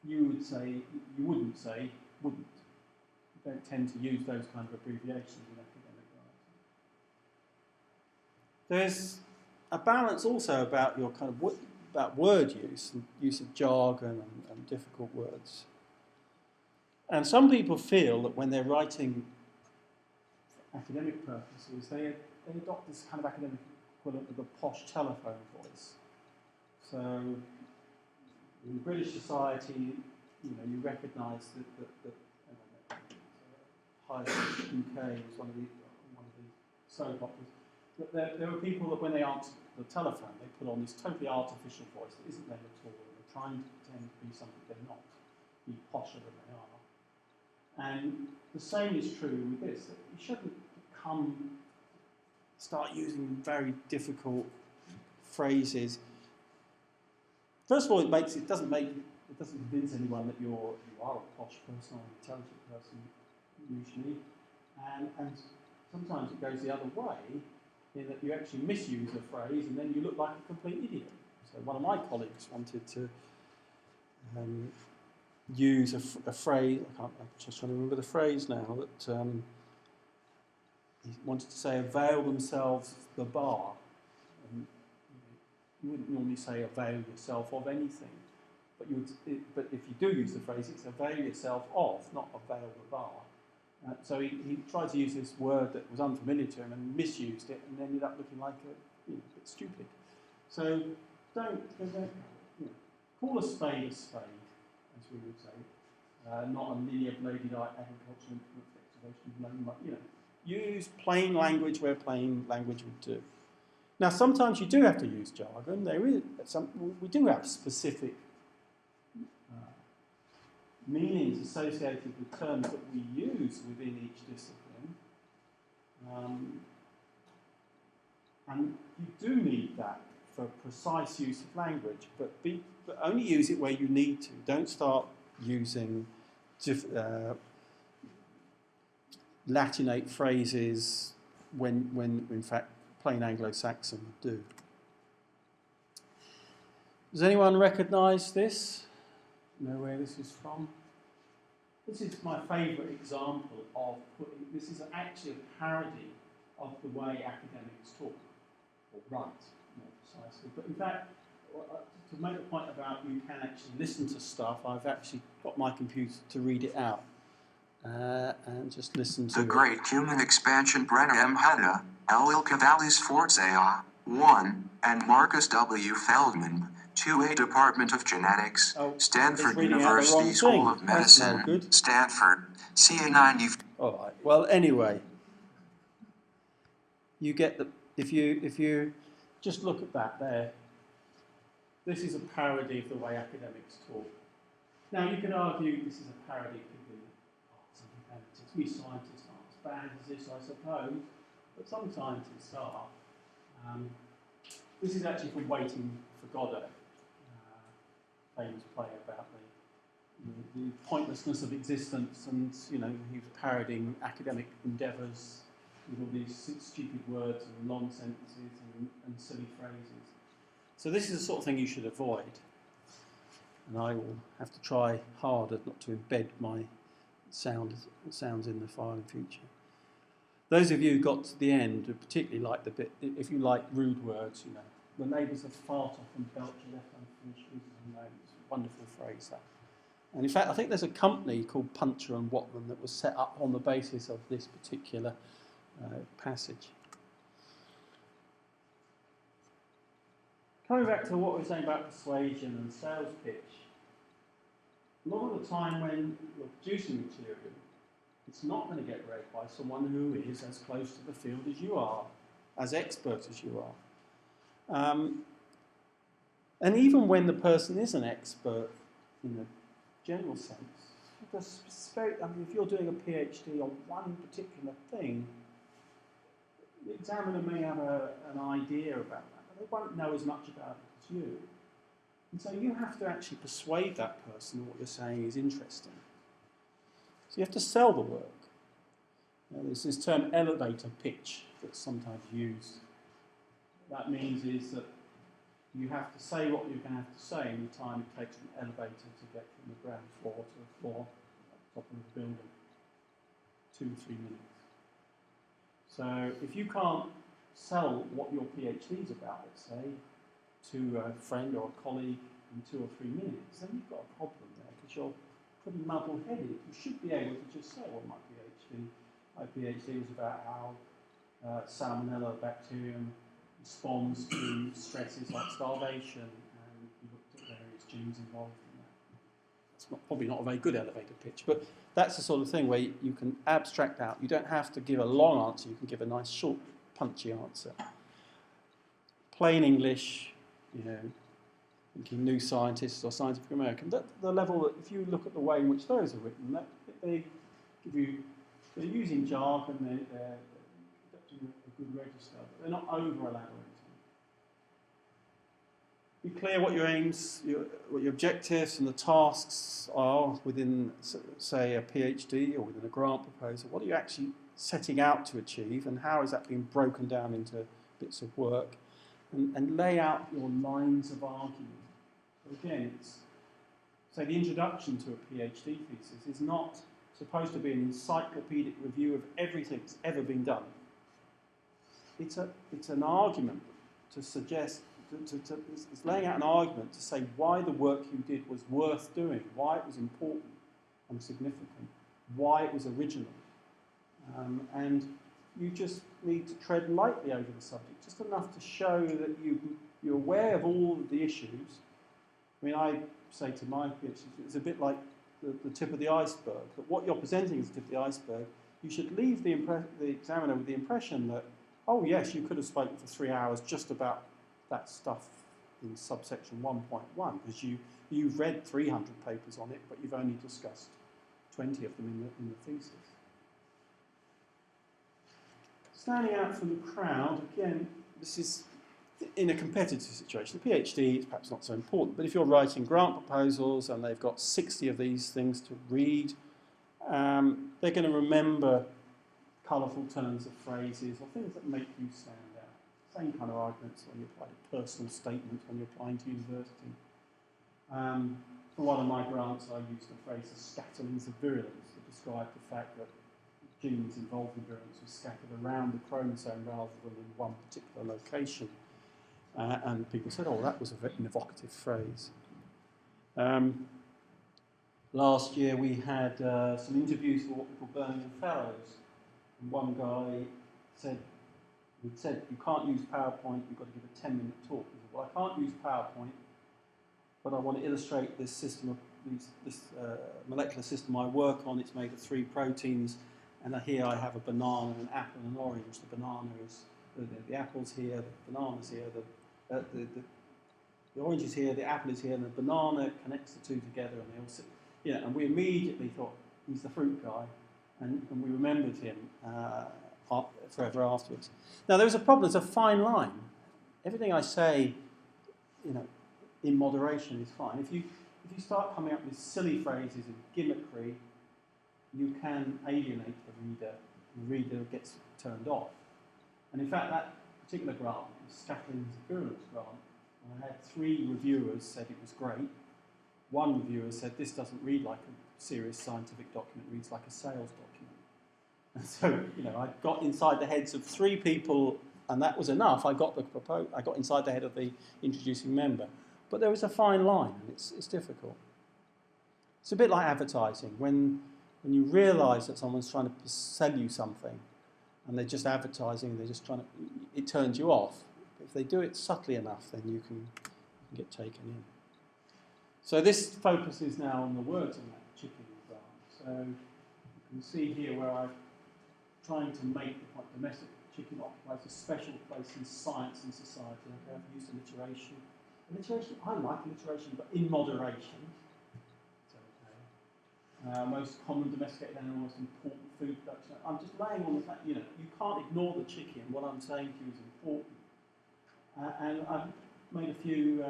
you wouldn't say wouldn't. You don't tend to use those kind of abbreviations in academic writing. There's a balance also about your kind of about word use and use of jargon and difficult words. And some people feel that when they're writing for academic purposes, they adopt this kind of academic equivalent of the posh telephone voice. So in British society, you recognise that High UK was one of the soap operas. But there are people that when they answer the telephone, they put on this totally artificial voice that isn't them at all. They're trying to pretend to be something they're not, be posher than they are. And the same is true with this. That you shouldn't start using very difficult phrases. First of all, it doesn't convince anyone that you are a posh person or an intelligent person usually, and sometimes it goes the other way in that you actually misuse a phrase and then you look like a complete idiot. So one of my colleagues wanted to use a phrase. I'm just trying to remember the phrase now. That he wanted to say avail themselves the bar. And, you wouldn't normally say avail yourself of anything, but if you do use the phrase, it's avail yourself of, not avail the bar. So he tried to use this word that was unfamiliar to him and misused it, and ended up looking like a bit stupid. So don't call a spade, as we would say, not a linear bladed agricultural implement for excavation of loam. Use plain language where plain language would do. Now, sometimes you do have to use jargon. We do have specific meanings associated with terms that we use within each discipline. And you do need that for precise use of language, but only use it where you need to. Don't start using Latinate phrases when in fact plain Anglo-Saxon would do. Does anyone recognise this? Know where this is from? This is my favourite example of this is actually a parody of the way academics talk, or write, more precisely. But in fact, to make the point about you can actually listen to stuff, I've actually got my computer to read it out. And just listen to The Great Human Expansion Brenner M. Hatta, L. Ilcavallis Fortzea, 1, and Marcus W. Feldman, 2A Department of Genetics, Stanford University School of Medicine, Stanford, CA 90. All right. Well, anyway, you get the if you just look at that there. This is a parody of the way academics talk. Now, you could argue this is a parody of the arts and humanities. We scientists aren't as bad as this, I suppose, but some scientists are. This is actually from Waiting for Godot. Famous play about the pointlessness of existence, and he was parodying academic endeavours with all these stupid words and long sentences and silly phrases. So this is the sort of thing you should avoid, and I will have to try harder not to embed my sounds in the file in future. Those of you who got to the end would particularly like the bit, if you like rude words, the neighbours have fart off and belch a left unfinished piece of name. It's a wonderful phrase, that. And in fact, I think there's a company called Puncher and Watman that was set up on the basis of this particular passage. Coming back to what we were saying about persuasion and sales pitch, a lot of the time when you're producing material, it's not going to get read by someone who is as close to the field as you are, as expert as you are. And even when the person is an expert in a general sense, if you're doing a PhD on one particular thing, the examiner may have an idea about that, but they won't know as much about it as you. And so you have to actually persuade that person that what you're saying is interesting. So you have to sell the work. There's this term elevator pitch that's sometimes used. What that means is that you have to say what you're going to have to say in the time it takes an elevator to get from the ground floor to the floor at the top of the building. 2 or 3 minutes. So if you can't sell what your PhD is about, let's say, to a friend or a colleague in 2 or 3 minutes, then you've got a problem there, because you're pretty muddle-headed. You should be able to just say, well, my PhD was about how Salmonella bacterium responds to stresses like starvation, and we looked at various genes involved in that. It's probably not a very good elevator pitch, but that's the sort of thing where you can abstract out. You don't have to give a long answer, you can give a nice, short, punchy answer. Plain English, thinking New Scientist or Scientific American, the level that, if you look at the way in which those are written, they give you, they're using jargon, they're conducting a good register, but they're not over-elaborating. Be clear what your aims, what your objectives and the tasks are within, say, a PhD or within a grant proposal. What are you actually setting out to achieve, and how is that being broken down into bits of work? And lay out your lines of argument. So again, say the introduction to a PhD thesis is not supposed to be an encyclopedic review of everything that's ever been done. It's an argument to suggest, it's laying out an argument to say why the work you did was worth doing, why it was important and significant, why it was original. And you just need to tread lightly over the subject, just enough to show that you're aware of all of the issues. I mean, I say to my PhD, it's a bit like the tip of the iceberg, that what you're presenting is the tip of the iceberg. You should leave the examiner with the impression that, oh yes, you could have spoken for 3 hours just about that stuff in subsection 1.1, because you've read 300 papers on it, but you've only discussed 20 of them in the thesis. Standing out from the crowd, again, this is in a competitive situation. The PhD is perhaps not so important, but if you're writing grant proposals and they've got 60 of these things to read, they're going to remember colourful turns of phrases or things that make you stand out. Same kind of arguments when you apply to personal statements when you're applying to university. For one of my grants, I used the phrase the scatterings of virulence to describe the fact that genes involved in virulence were scattered around the chromosome rather than in one particular location. And people said, oh, that was an evocative phrase. Last year we had some interviews for what we call Birmingham Fellows. And one guy said, you can't use PowerPoint, you've got to give a 10-minute talk. He said, well, I can't use PowerPoint, but I want to illustrate this system, this molecular system I work on. It's made of 3 proteins. And here I have a banana, an apple, and an orange. The banana is, the apple's here, the banana's here, the orange is here, the apple is here, and the banana connects the two together, and they all sit. And we immediately thought, he's the fruit guy, and we remembered him forever afterwards. Now, there was a problem, there's a fine line. Everything I say, in moderation is fine. If you start coming up with silly phrases and gimmickry, you can alienate the reader, and the reader gets turned off. And in fact, that particular grant, the Scatterings of Virulence grant, I had 3 reviewers said it was great. 1 reviewer said this doesn't read like a serious scientific document, it reads like a sales document. And so, I got inside the heads of 3 people, and that was enough. I got inside the head of the introducing member. But there was a fine line, and it's difficult. It's a bit like advertising. When you realise that someone's trying to sell you something and they're just advertising, they're just it turns you off. If they do it subtly enough, then you can get taken in. So this focuses now on the words in that chicken grant. So you can see here where I'm trying to make the point domestic chicken occupies a special place in science and society. I've used alliteration. Alliteration, I like alliteration, but in moderation. Most common domesticated animal, most important food production. I'm just laying on the fact, you can't ignore the chicken. What I'm saying to you is important. And I've made a few,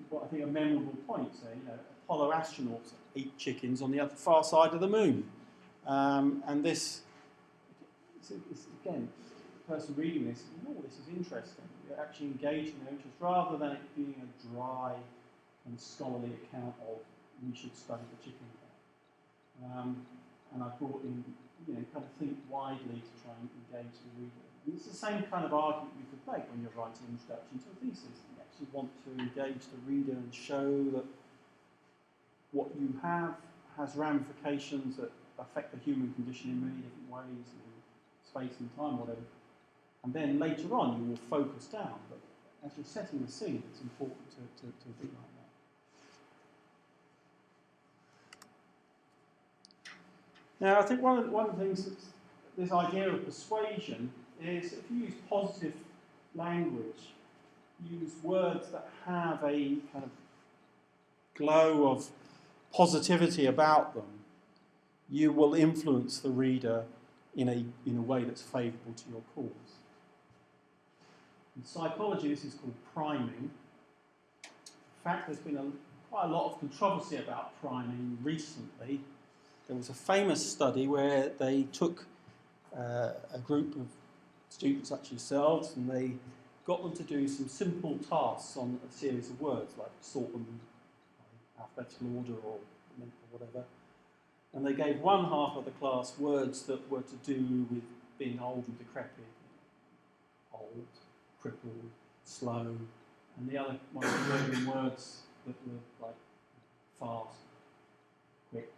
what I think are memorable points there. Apollo astronauts eat chickens on the other far side of the moon. And this, again, the person reading this, this is interesting. You're actually engaging their interest rather than it being a dry and scholarly account of we should study the chicken grant. And I brought in, kind of think widely to try and engage the reader. And it's the same kind of argument you could make when you're writing an introduction to a thesis. You actually want to engage the reader and show that what you have has ramifications that affect the human condition in many different ways, in space and time, whatever. And then later on, you will focus down. But as you're setting the scene, it's important to be like that. Now, I think one of the things that's this idea of persuasion is if you use positive language, use words that have a kind of glow of positivity about them, you will influence the reader in a way that's favourable to your cause. In psychology, this is called priming. In fact, there's been quite a lot of controversy about priming recently. There was a famous study where they took a group of students such as yourselves and they got them to do some simple tasks on a series of words, like sort them by alphabetical order or whatever. And they gave one half of the class words that were to do with being old and decrepit, old, crippled, slow, and the other one was words that were like fast, quick,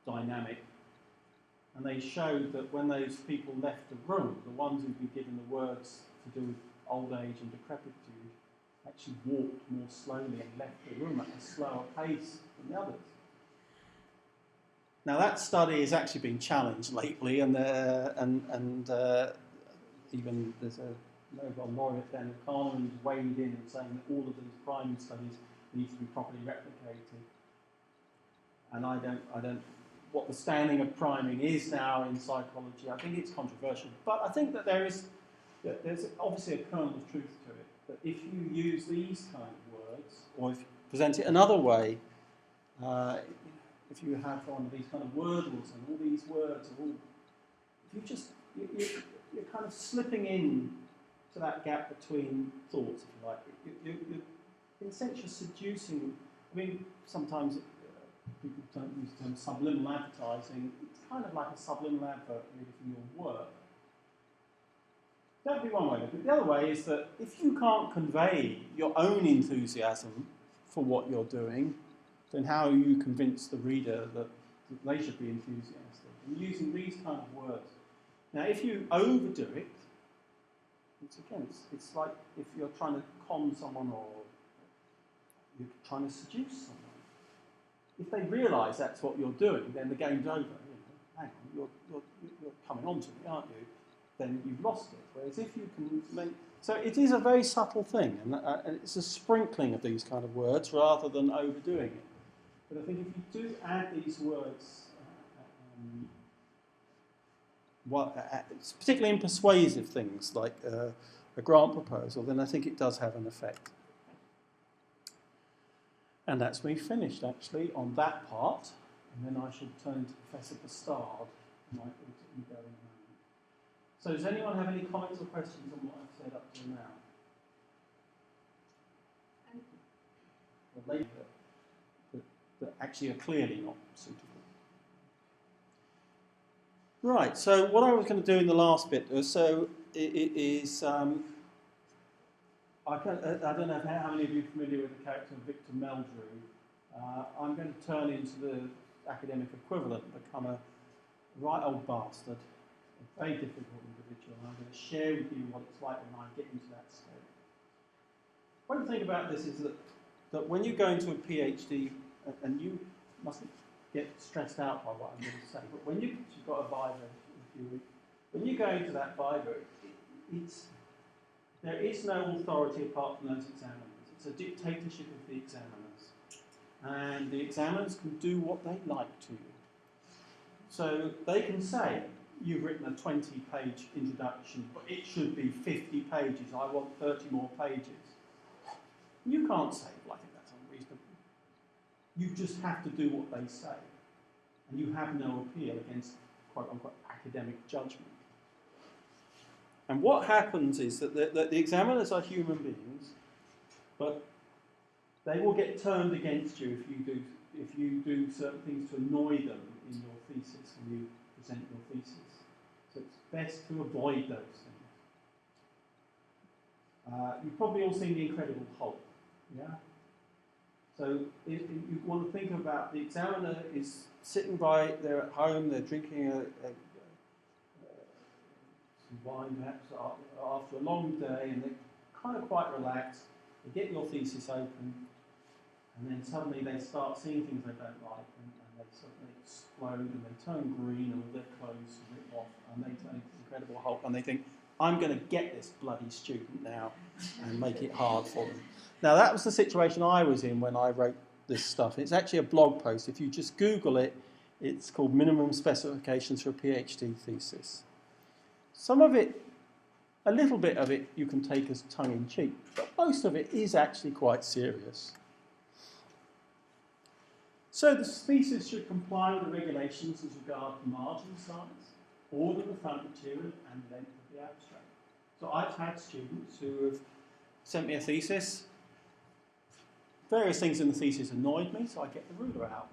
dynamic. And they showed that when those people left the room, the ones who'd been given the words to do with old age and decrepitude actually walked more slowly and left the room at a slower pace than the others. Now that study has actually been challenged lately, and even there's a Nobel laureate, Dan Kahneman, who's weighed in and saying that all of these priming studies need to be properly replicated. And I don't. What the standing of priming is now in psychology, I think it's controversial, but I think that there's obviously a kernel of truth to it. That if you use these kind of words, or if you present it another way, if you have one of these kind of wordles and all these words are all, if you're kind of slipping in to that gap between thoughts, if you like. You're in a sense, you're seducing. I mean, sometimes people don't use the term subliminal advertising. It's kind of like a subliminal advert really for your work. That would be one way. But the other way is that if you can't convey your own enthusiasm for what you're doing, then how do you convince the reader that they should be enthusiastic? And using these kind of words. Now, if you overdo it, it's like if you're trying to con someone or you're trying to seduce someone. If they realise that's what you're doing, then the game's over. Hang on, you're coming on to me, aren't you? Then you've lost it. Whereas if you can make... So it is a very subtle thing, and it's a sprinkling of these kind of words rather than overdoing it. But I think if you do add these words, particularly in persuasive things like a grant proposal, then I think it does have an effect. And that's me finished, actually, on that part. And then I should turn to Professor Bastard, who might ultimately go in a moment. So does anyone have any comments or questions on what I've said up to now? Well, that actually are clearly not suitable. Right, so what I was going to do in the last bit is I don't know how many of you are familiar with the character of Victor Meldrew. I'm going to turn into the academic equivalent and become a right old bastard, a very difficult individual, and I'm going to share with you what it's like when I get into that state. One thing about this is that when you go into a PhD, and you mustn't get stressed out by what I'm going to say, but when you've got a Viva in a few weeks, when you go into that Viva, there is no authority apart from those examiners. It's a dictatorship of the examiners. And the examiners can do what they like to you. So they can say, you've written a 20-page introduction, but it should be 50 pages. I want 30 more pages. You can't say, well, I think that's unreasonable. You just have to do what they say. And you have no appeal against, quote-unquote, academic judgment. And what happens is that the examiners are human beings, but they will get turned against you if you do certain things to annoy them in your thesis, when you present your thesis. So it's best to avoid those things. You've probably all seen The Incredible Hulk, yeah? So you want to think about the examiner is sitting by, they're at home, they're drinking some wine perhaps after a long day, and they're kind of quite relaxed. They get your thesis open, and then suddenly they start seeing things they don't like, and they suddenly explode, and they turn green, and all their clothes rip off, and they turn into Incredible Hulk, and they think, I'm going to get this bloody student now and make it hard for them. Now, that was the situation I was in when I wrote this stuff. It's actually a blog post. If you just Google it, it's called Minimum Specifications for a PhD Thesis. Some of it, a little bit of it, you can take as tongue-in-cheek, but most of it is actually quite serious. So the thesis should comply with the regulations as regards margin size, order of the front material, and length of the abstract. So I've had students who have sent me a thesis. Various things in the thesis annoyed me, so I get the ruler out.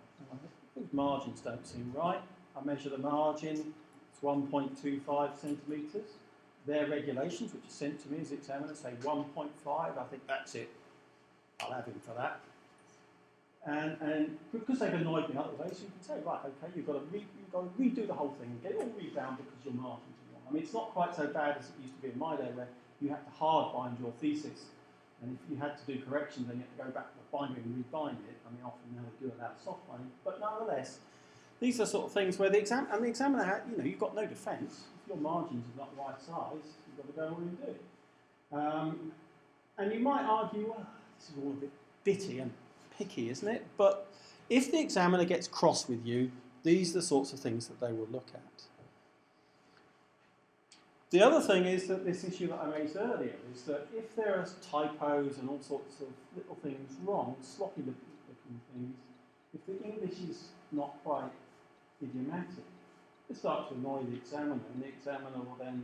Those margins don't seem right. I measure the margin, it's 1.25 centimetres. Their regulations, which are sent to me as examiner, say 1.5. I think that's it. I'll have him for that. And because they've annoyed me otherwise, you can say, right, okay, you've got to redo the whole thing and get it all rebound because your margins are wrong. I mean, it's not quite so bad as it used to be in my day where you had to hard bind your thesis, and if you had to do corrections, then you had to go back to the binder and rebind it. I mean, often now they do allow soft binding, but nonetheless, these are sort of things where the examiner, you've got no defence. If your margins are not the right size, you've got to go and redo it. And you might argue, well, this is all a bit bitty and picky, isn't it? But if the examiner gets cross with you, these are the sorts of things that they will look at. The other thing is that this issue that I raised earlier is that if there are typos and all sorts of little things wrong, sloppy looking things, if the English is not quite idiomatic, it starts to annoy the examiner, and the examiner will then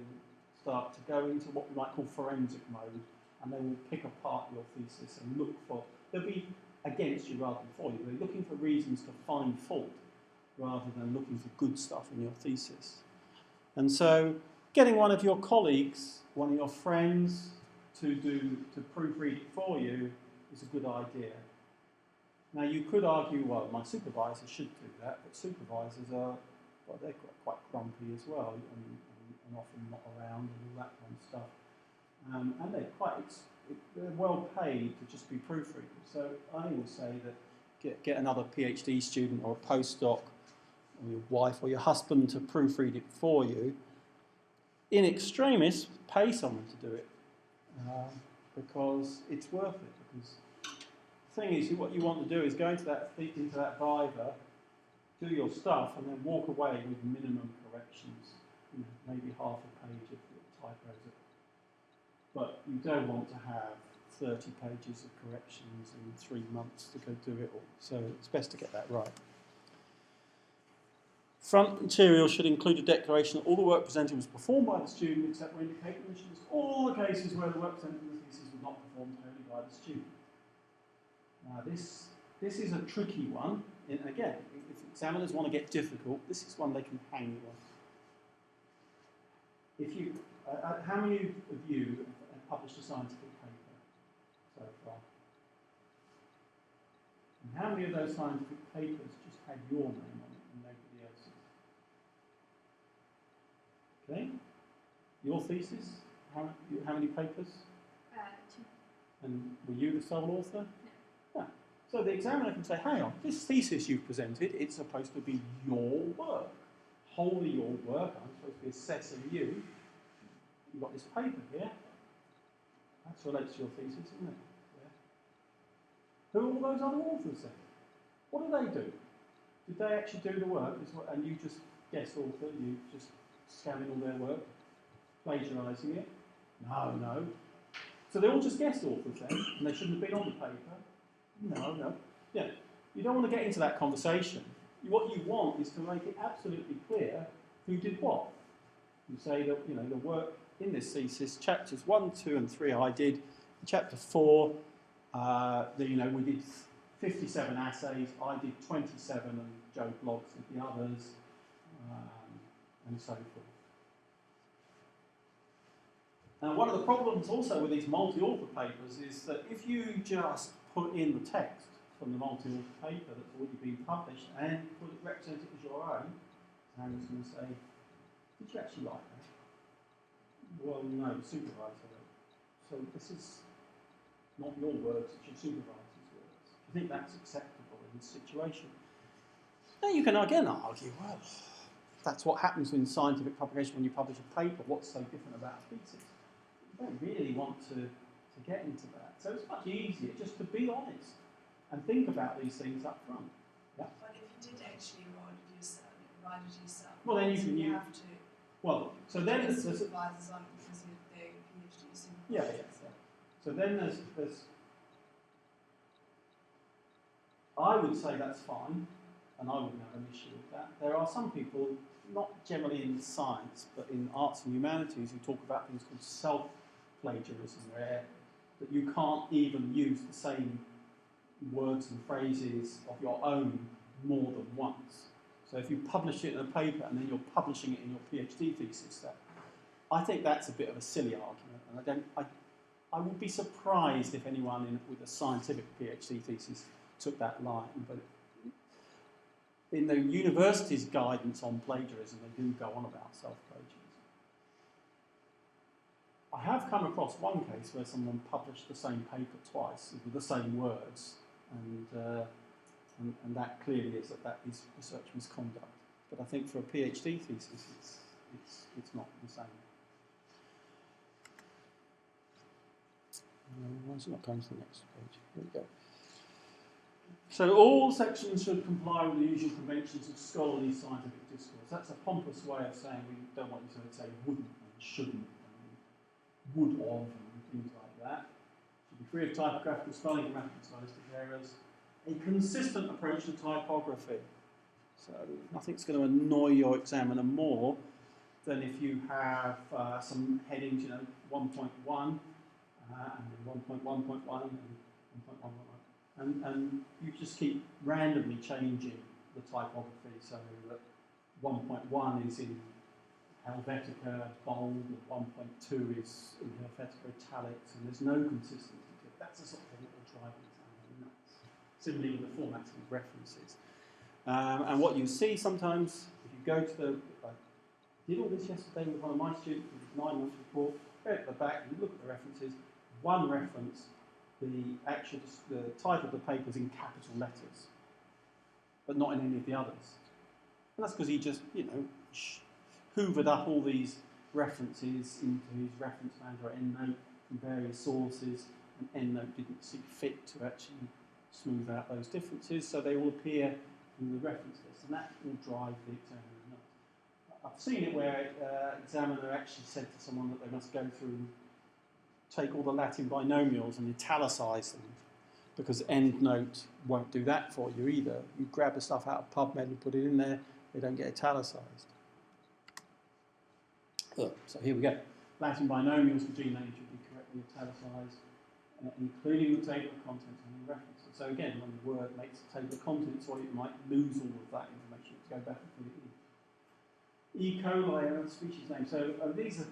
start to go into what we might call forensic mode, and they will pick apart your thesis and look for, they'll be against you rather than for you. They're looking for reasons to find fault rather than looking for good stuff in your thesis. And so getting one of your colleagues, one of your friends to proofread it for you is a good idea. Now you could argue, well, my supervisor should do that, but supervisors are, well, they're quite grumpy as well and often not around and all that kind of stuff. And they're well paid to just be proofreaders. So I always say that get another PhD student or a postdoc or your wife or your husband to proofread it for you. In extremis, pay someone to do it because it's worth it. Because the thing is, what you want to do is go into that Viva, do your stuff, and then walk away with minimum corrections. Maybe half a page of typos. But you don't want to have 30 pages of corrections in 3 months to go do it all. So it's best to get that right. Front material should include a declaration that all the work presented was performed by the student except where indicated, which is all the cases where the work presented in the thesis was not performed wholly by the student. Now this is a tricky one. And again, if examiners want to get difficult, this is one they can hang you on. If you, how many of you have published a scientific paper so far? And how many of those scientific papers just had your name on it and nobody else's? Okay. Your thesis? How many papers? 2. And were you the sole author? No. Yeah. So the examiner can say, hang on, this thesis you've presented, it's supposed to be your work. Wholly your work. I'm supposed to be assessing you. You've got this paper here. That relates to your thesis, isn't it? Yeah. Who are all those other authors then? What do they do? Did they actually do the work? And you just guessed author, you just scanning all their work, plagiarising it? No. So they all just guessed authors then, and they shouldn't have been on the paper? No. Yeah. You don't want to get into that conversation. What you want is to make it absolutely clear who did what. You say that the work in this thesis, chapters 1, 2, and 3 I did. In chapter 4, we did 57 assays. I did 27, and Joe Bloggs did the others, and so forth. Now, one of the problems also with these multi-author papers is that if you just put in the text from the multi-author paper that's already been published and represent it as your own, and it's going to say, did you actually write that? Well, no, the supervisor wrote. So this is not your words, it's your supervisor's words. Do you think that's acceptable in this situation? Now you can again argue, well, that's what happens in scientific publication when you publish a paper. What's so different about a thesis? You don't really want to get into that. So it's much easier just to be honest and think about these things up front. Yeah? But if you did actually write it yourself, well, then you have to. Well, so then there's supervisors on because they're PhD supervisors. Yeah. So then there's. I would say that's fine, and I wouldn't have an issue with that. There are some people, not generally in science, but in arts and humanities, who talk about things called self-plagiarism, where that you can't even use the same words and phrases of your own more than once. So if you publish it in a paper and then you're publishing it in your PhD thesis, I think that's a bit of a silly argument, and I would be surprised if anyone with a scientific PhD thesis took that line. But in the university's guidance on plagiarism, they do go on about self-plagiarism. I have come across one case where someone published the same paper twice with the same words, and that clearly is that is research misconduct. But I think for a PhD thesis, it's not the same. Why is it not going to the next page? Here we go. So all sections should comply with the usual conventions of scholarly scientific discourse. That's a pompous way of saying we don't want you to say wouldn't and shouldn't and would of and things like that. Should be free of typographical, spelling, grammatical, stylistic errors. A consistent approach to typography. So nothing's going to annoy your examiner more than if you have some headings, 1.1 and then 1.1.1 and 1.1.1. And you just keep randomly changing the typography so that 1.1 is in Helvetica bold and 1.2 is in Helvetica italics, and there's no consistency to it. That's the sort of thing that will drive the examiner nuts. Similarly with the formatting of references. And what you see sometimes, if you go to the, I did all this yesterday with one of my students, with his 9-month report, go at the back, you look at the references, one reference, the title of the paper is in capital letters, but not in any of the others. And that's because he just, hoovered up all these references into his reference manager or EndNote from various sources, and EndNote didn't see fit to actually smooth out those differences, so they all appear in the reference list, and that will drive the examiner nuts. I've seen it where examiner actually said to someone that they must go through and take all the Latin binomials and italicize them, because EndNote won't do that for you either. You grab the stuff out of PubMed and put it in there, they don't get italicized. So here we go. Latin binomials for G names should be correctly italicized, including the table of contents and the references. So again, when the word makes a table of contents, or it might lose all of that information to go back and put it in. E. coli, species name. So these are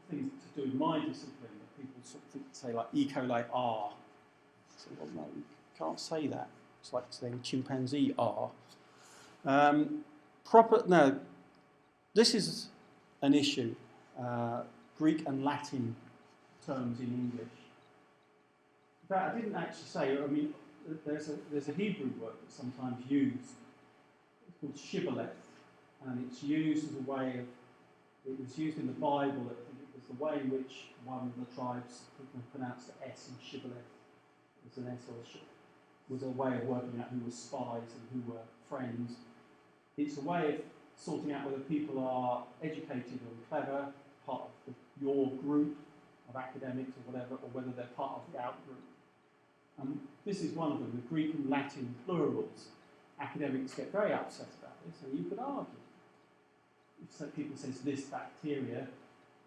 things to do with my discipline that people sort of say like E. coli R. So well, no, you can't say that. It's like saying chimpanzee R. No, this is an issue. Greek and Latin terms in English. In fact, I didn't actually say. I mean, there's a Hebrew word that's sometimes used. It's called shibboleth, and it's used as a way of. It was used in the Bible. I think it was the way in which one of the tribes pronounced the S in shibboleth. It was an S or a sh. Was a way of working out who were spies and who were friends. It's a way of sorting out whether people are educated or clever, part of your group of academics or whatever, or whether they're part of the out-group. This is one of them, the Greek and Latin plurals. Academics get very upset about this, and you could argue. If people say this bacteria,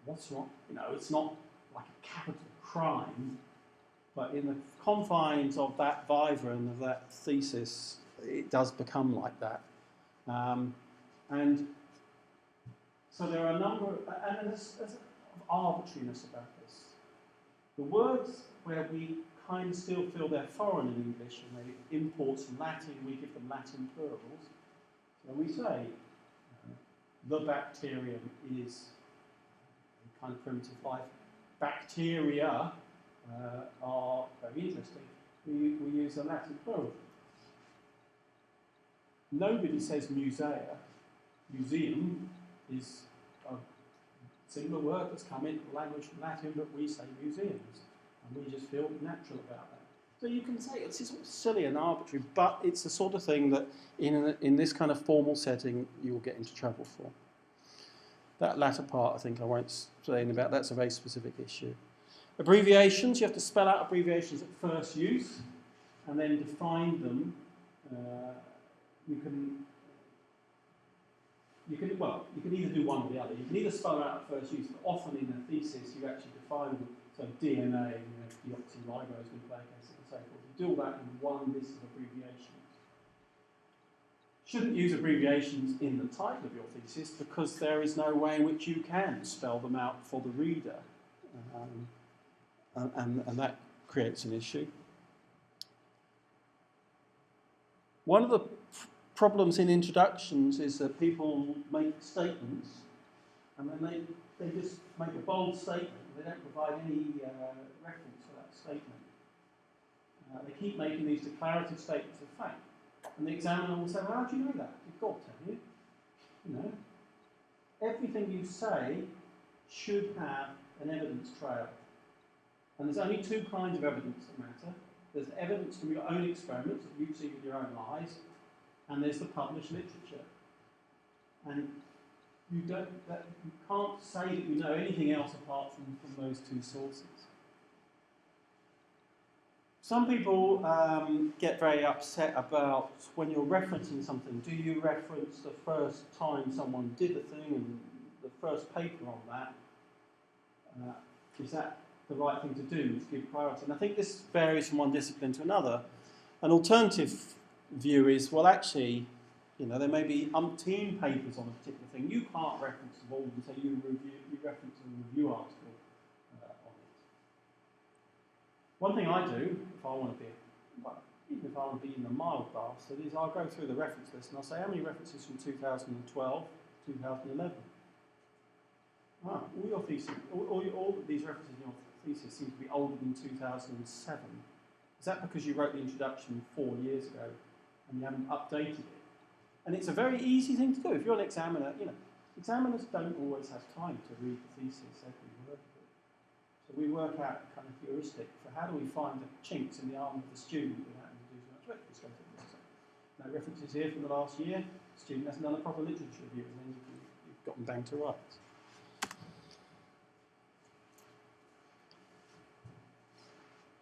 what's wrong? It's not like a capital crime, but in the confines of that viva and of that thesis, it does become like that. And so there are a number of, and there's arbitrariness about this. The words where we kind of still feel they're foreign in English, and they import from Latin, we give them Latin plurals. So we say, the bacterium is kind of primitive life. Bacteria are very interesting. We use a Latin plural. Nobody says musea. Museum is a single word that's come into the language from Latin, but we say museums, and we just feel natural about that. So you can say it's sort of silly and arbitrary, but it's the sort of thing that in this kind of formal setting you will get into trouble for. That latter part, I think I won't say anything about. That's a very specific issue. Abbreviations, you have to spell out abbreviations at first use and then define them. You can either do one or the other. You can either spell them out at first use, but often in a thesis you actually define them. So DNA, deoxyribose, nucleic acid, and so forth. You do all that in one list of abbreviations. Shouldn't use abbreviations in the title of your thesis because there is no way in which you can spell them out for the reader. And that creates an issue. One of the problems in introductions is that people make statements and then they just make a bold statement. They don't provide any reference for that statement. They keep making these declarative statements of fact. And the examiner will say, well, how do you know that? Did God tell you? You know, everything you say should have an evidence trail. And there's only two kinds of evidence that matter. There's evidence from your own experiments that you see with your own eyes, and there's the published literature. And you can't say that you know anything else apart from those two sources. Some people get very upset about when you're referencing something. Do you reference the first time someone did a thing and the first paper on that? Is that the right thing to do, to give priority? And I think this varies from one discipline to another. An alternative view is, well, actually, you know, there may be umpteen papers on a particular thing. You can't reference them all and say you reference a review article on it. One thing I do, if I want to be, even if I want to be in the mild bastard, is I'll go through the reference list and I'll say how many references from 2012, 2011. All your thesis, all these references in your thesis seem to be older than 2007. Is that because you wrote the introduction 4 years ago and you haven't updated it? And it's a very easy thing to do. If you're an examiner, you know, examiners don't always have time to read the thesis every word of it. So we work out a kind of heuristic for how do we find the chinks in the armour of the student without having to do so much work. No references here from the last year. The student hasn't done a proper literature review, and then you've got them bang to rights.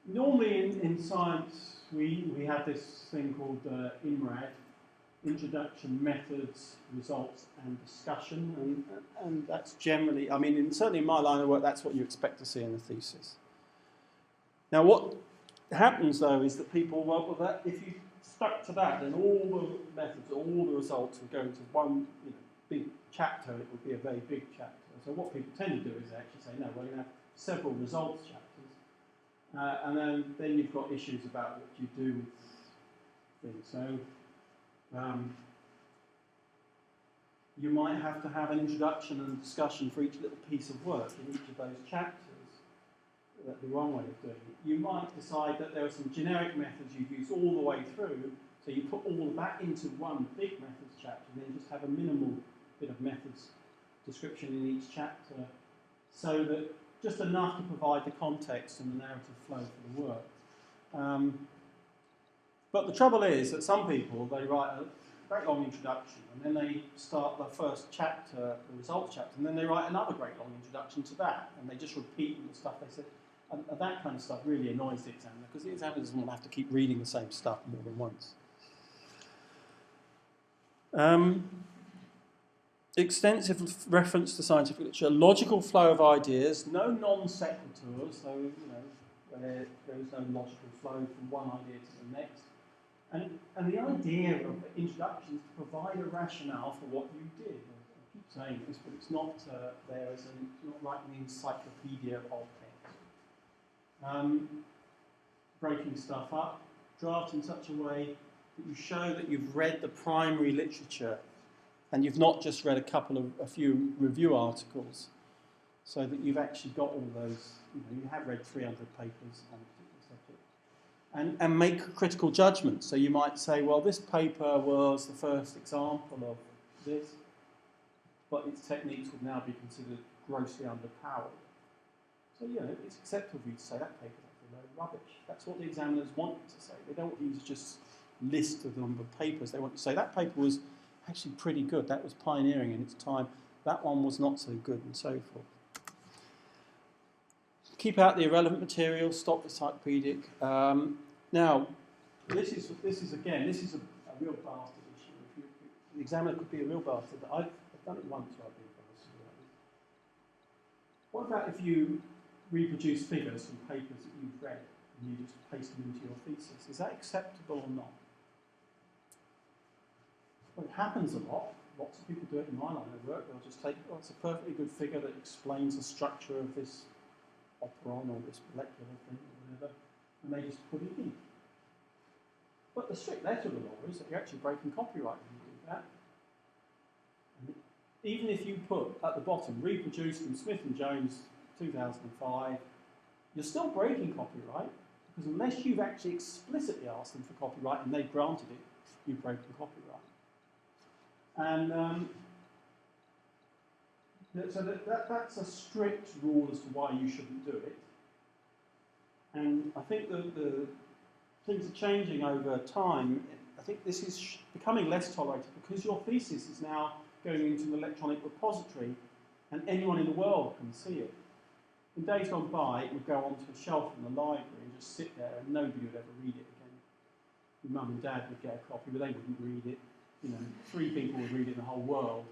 Normally in science, we have this thing called IMRAD, Introduction, Methods, Results and Discussion, and that's generally, I mean, certainly in my line of work, that's what you expect to see in a thesis. Now what happens though is that people, well, that, if you stuck to that, then all the methods, all the results would go into one big chapter, it would be a very big chapter. So what people tend to do is actually say, no, we're going to have several results chapters. And then you've got issues about what you do with things. So you might have to have an introduction and discussion for each little piece of work in each of those chapters. That's the wrong way of doing it. You might decide that there are some generic methods you use all the way through, so you put all of that into one big methods chapter and then just have a minimal bit of methods description in each chapter, so that just enough to provide the context and the narrative flow for the work. But the trouble is that some people, they write a great long introduction and then they start the first chapter, the results chapter, and then they write another great long introduction to that, and they just repeat the stuff they said. And that kind of stuff really annoys the examiner, because the examiner doesn't want to have to keep reading the same stuff more than once. Extensive reference to scientific literature, logical flow of ideas, no non sequiturs, so where there is no logical flow from one idea to the next. And the idea of introduction is to provide a rationale for what you did. I keep saying this, but it's not there as not writing the encyclopedia of text. breaking stuff up, draft in such a way that you show that you've read the primary literature and you've not just read a few review articles, so that you've actually got all those, you have read 300 papers on a particular subject. And make critical judgments. So you might say, well, this paper was the first example of this, but its techniques would now be considered grossly underpowered. So, it's acceptable for you to say that paper's actually a load of rubbish. That's what the examiners want you to say. They don't want you to just list the number of papers. They want you to say that paper was actually pretty good. That was pioneering in its time. That one was not so good, and so forth. Keep out the irrelevant material. Stop the cyclopedic. Now, this is a real bastard issue. The examiner could be a real bastard. I've done it once. I've been honest with you. What about if you reproduce figures from papers that you've read and you just paste them into your thesis? Is that acceptable or not? Well, it happens a lot. Lots of people do it in my line of work. They'll just take, it's a perfectly good figure that explains the structure of this operon or this molecular thing or whatever, and they just put it in. But the strict letter of the law is that you're actually breaking copyright when you do that. And even if you put at the bottom, reproduced in Smith & Jones 2005, you're still breaking copyright, because unless you've actually explicitly asked them for copyright and they've granted it, you've broken copyright. And so that's a strict rule as to why you shouldn't do it. And I think the things are changing over time. I think this is becoming less tolerated because your thesis is now going into an electronic repository and anyone in the world can see it. In days gone by, it would go onto a shelf in the library and just sit there and nobody would ever read it again. Your mum and dad would get a copy, but they wouldn't read it. 3 people would read it in the whole world,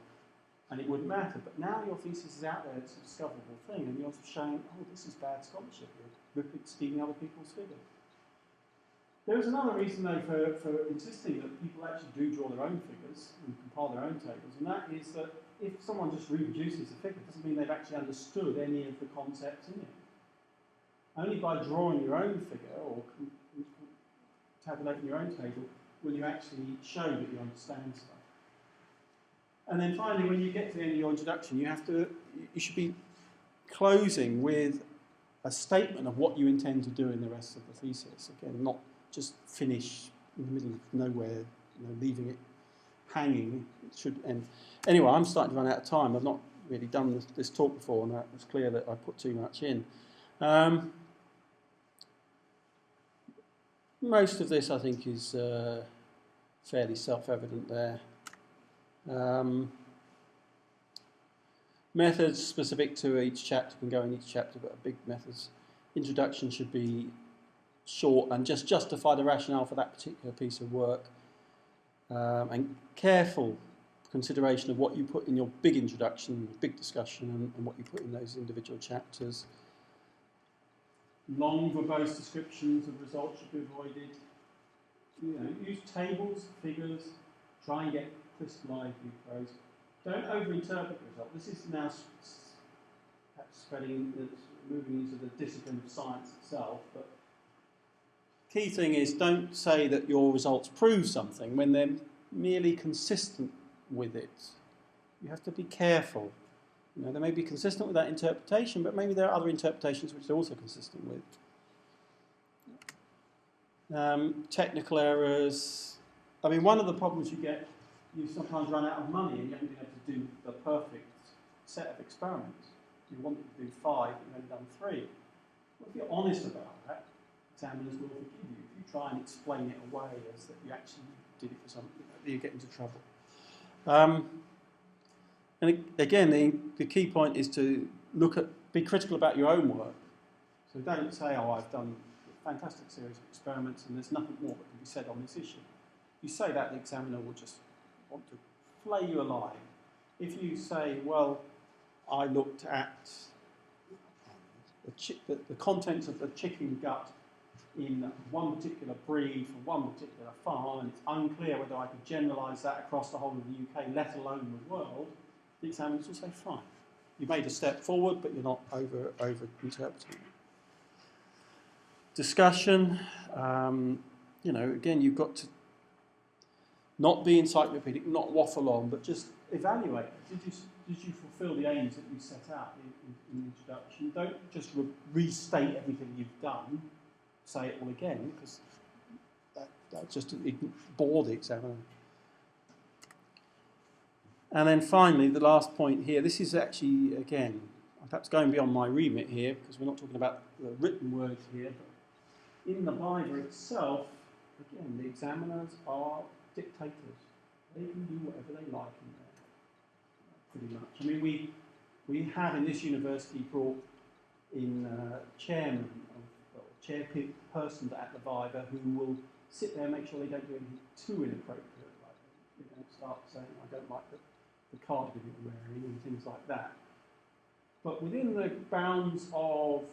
and it wouldn't matter. But now your thesis is out there, it's a discoverable thing, and you're showing, oh, this is bad scholarship. You're stealing other people's figures. There is another reason, though, for insisting that people actually do draw their own figures and compile their own tables, and that is that if someone just reproduces a figure, it doesn't mean they've actually understood any of the concepts in it. Only by drawing your own figure or tabulating your own table will you actually show that you understand stuff. And then finally, when you get to the end of your introduction, you should be closing with a statement of what you intend to do in the rest of the thesis. Again, not just finish in the middle of nowhere, leaving it hanging. It should end. Anyway, I'm starting to run out of time. I've not really done this talk before, and it's clear that I put too much in. Most of this, I think, is fairly self-evident there. Methods specific to each chapter can go in each chapter, but big methods. Introduction should be short and just justify the rationale for that particular piece of work. And careful consideration of what you put in your big introduction, big discussion, and what you put in those individual chapters. Long verbose descriptions of results should be avoided. Use tables, figures, try and get crystallized view prose. Don't overinterpret the result. This is now perhaps moving into the discipline of science itself, but key thing is don't say that your results prove something when they're merely consistent with it. You have to be careful. They may be consistent with that interpretation, but maybe there are other interpretations which they're also consistent with. Technical errors. I mean, one of the problems you get, you sometimes run out of money and you haven't been able to do the perfect set of experiments. You wanted to do 5, you've only done 3. Well, if you're honest about that, examiners will forgive you. If you try and explain it away as that you actually did it for something, you get into trouble. And again, the key point is to be critical about your own work. So don't say, oh, I've done a fantastic series of experiments and there's nothing more that can be said on this issue. If you say that, the examiner will just want to flay you alive. If you say, well, I looked at the contents of the chicken gut in one particular breed from one particular farm, and it's unclear whether I could generalise that across the whole of the UK, let alone the world, the examiners will say, fine. You made a step forward, but you're not over-interpreting it. discussion. You know, again, you've got to not be encyclopedic, not waffle on, but just evaluate. Did you fulfil the aims that you set out in the introduction? Don't just restate everything you've done, say it all again, because that just bore the examiner. And then finally, the last point here, this is actually, again, perhaps going beyond my remit here, because we're not talking about the written words here, but in the Bible itself, again, the examiners are dictators. They can do whatever they like in there, pretty much. I mean, we have in this university brought in chairman or chairpersons at the Viva who will sit there and make sure they don't do anything too inappropriate, like, you know, start saying, I don't like the cardigan you're wearing and things like that. But within the bounds of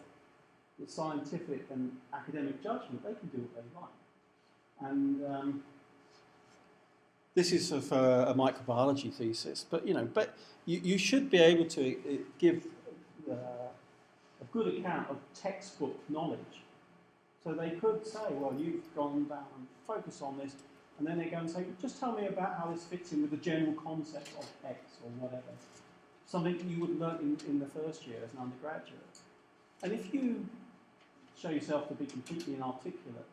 the scientific and academic judgment, they can do what they like. And this is for a microbiology thesis, but you should be able to give a good account of textbook knowledge. So they could say, well, you've gone down and focus on this, and then they go and say, just tell me about how this fits in with the general concept of X or whatever. Something you would learn in the first year as an undergraduate. And if you show yourself to be completely inarticulate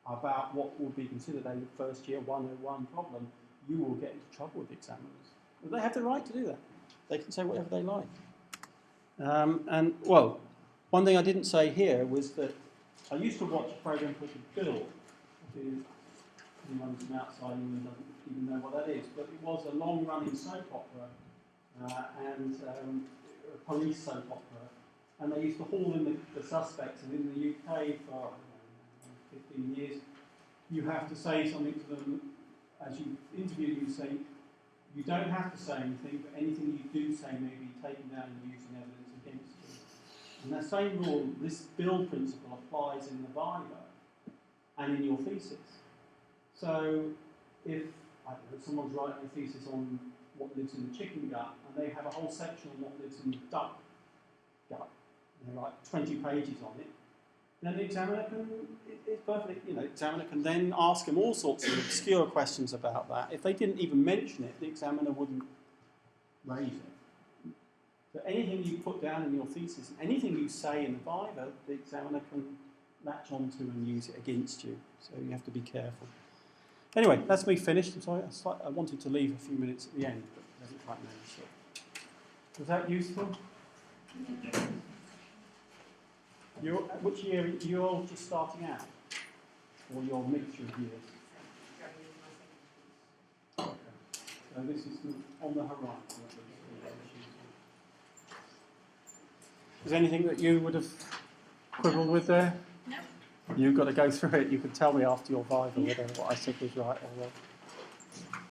about what would be considered a first year 101 problem, you will get into trouble with the examiners. But they have the right to do that. They can say whatever they like. And, well, one thing I didn't say here was that I used to watch a program called The Bill. Anyone from outside England doesn't even know what that is, but it was a long-running soap opera and a police soap opera, and they used to haul in the suspects, and in the UK for 15 years, you have to say something to them as you interview. You say, you don't have to say anything, but anything you do say may be taken down and used in evidence against you. And that same rule, this Bill principle, applies in the Viva and in your thesis. So if someone's writing a thesis on what lives in the chicken gut, and they have a whole section on what lives in the duck gut, and they're like 20 pages on it, then the examiner can, it's perfectly, the examiner can then ask them all sorts of obscure questions about that. If they didn't even mention it, the examiner wouldn't raise it. So anything you put down in your thesis, anything you say in the Viva, the examiner can latch onto and use it against you. So you have to be careful. Anyway, that's me finished. I'm sorry, I wanted to leave a few minutes at the end, but it hasn't quite managed. So. Was that useful? Which year? You're all just starting out? Or your mixture of years? Okay. So this is on the horizon. Is there anything that you would have quibbled with there? No. You've got to go through it. You can tell me after your Viva whether what I said was right or wrong.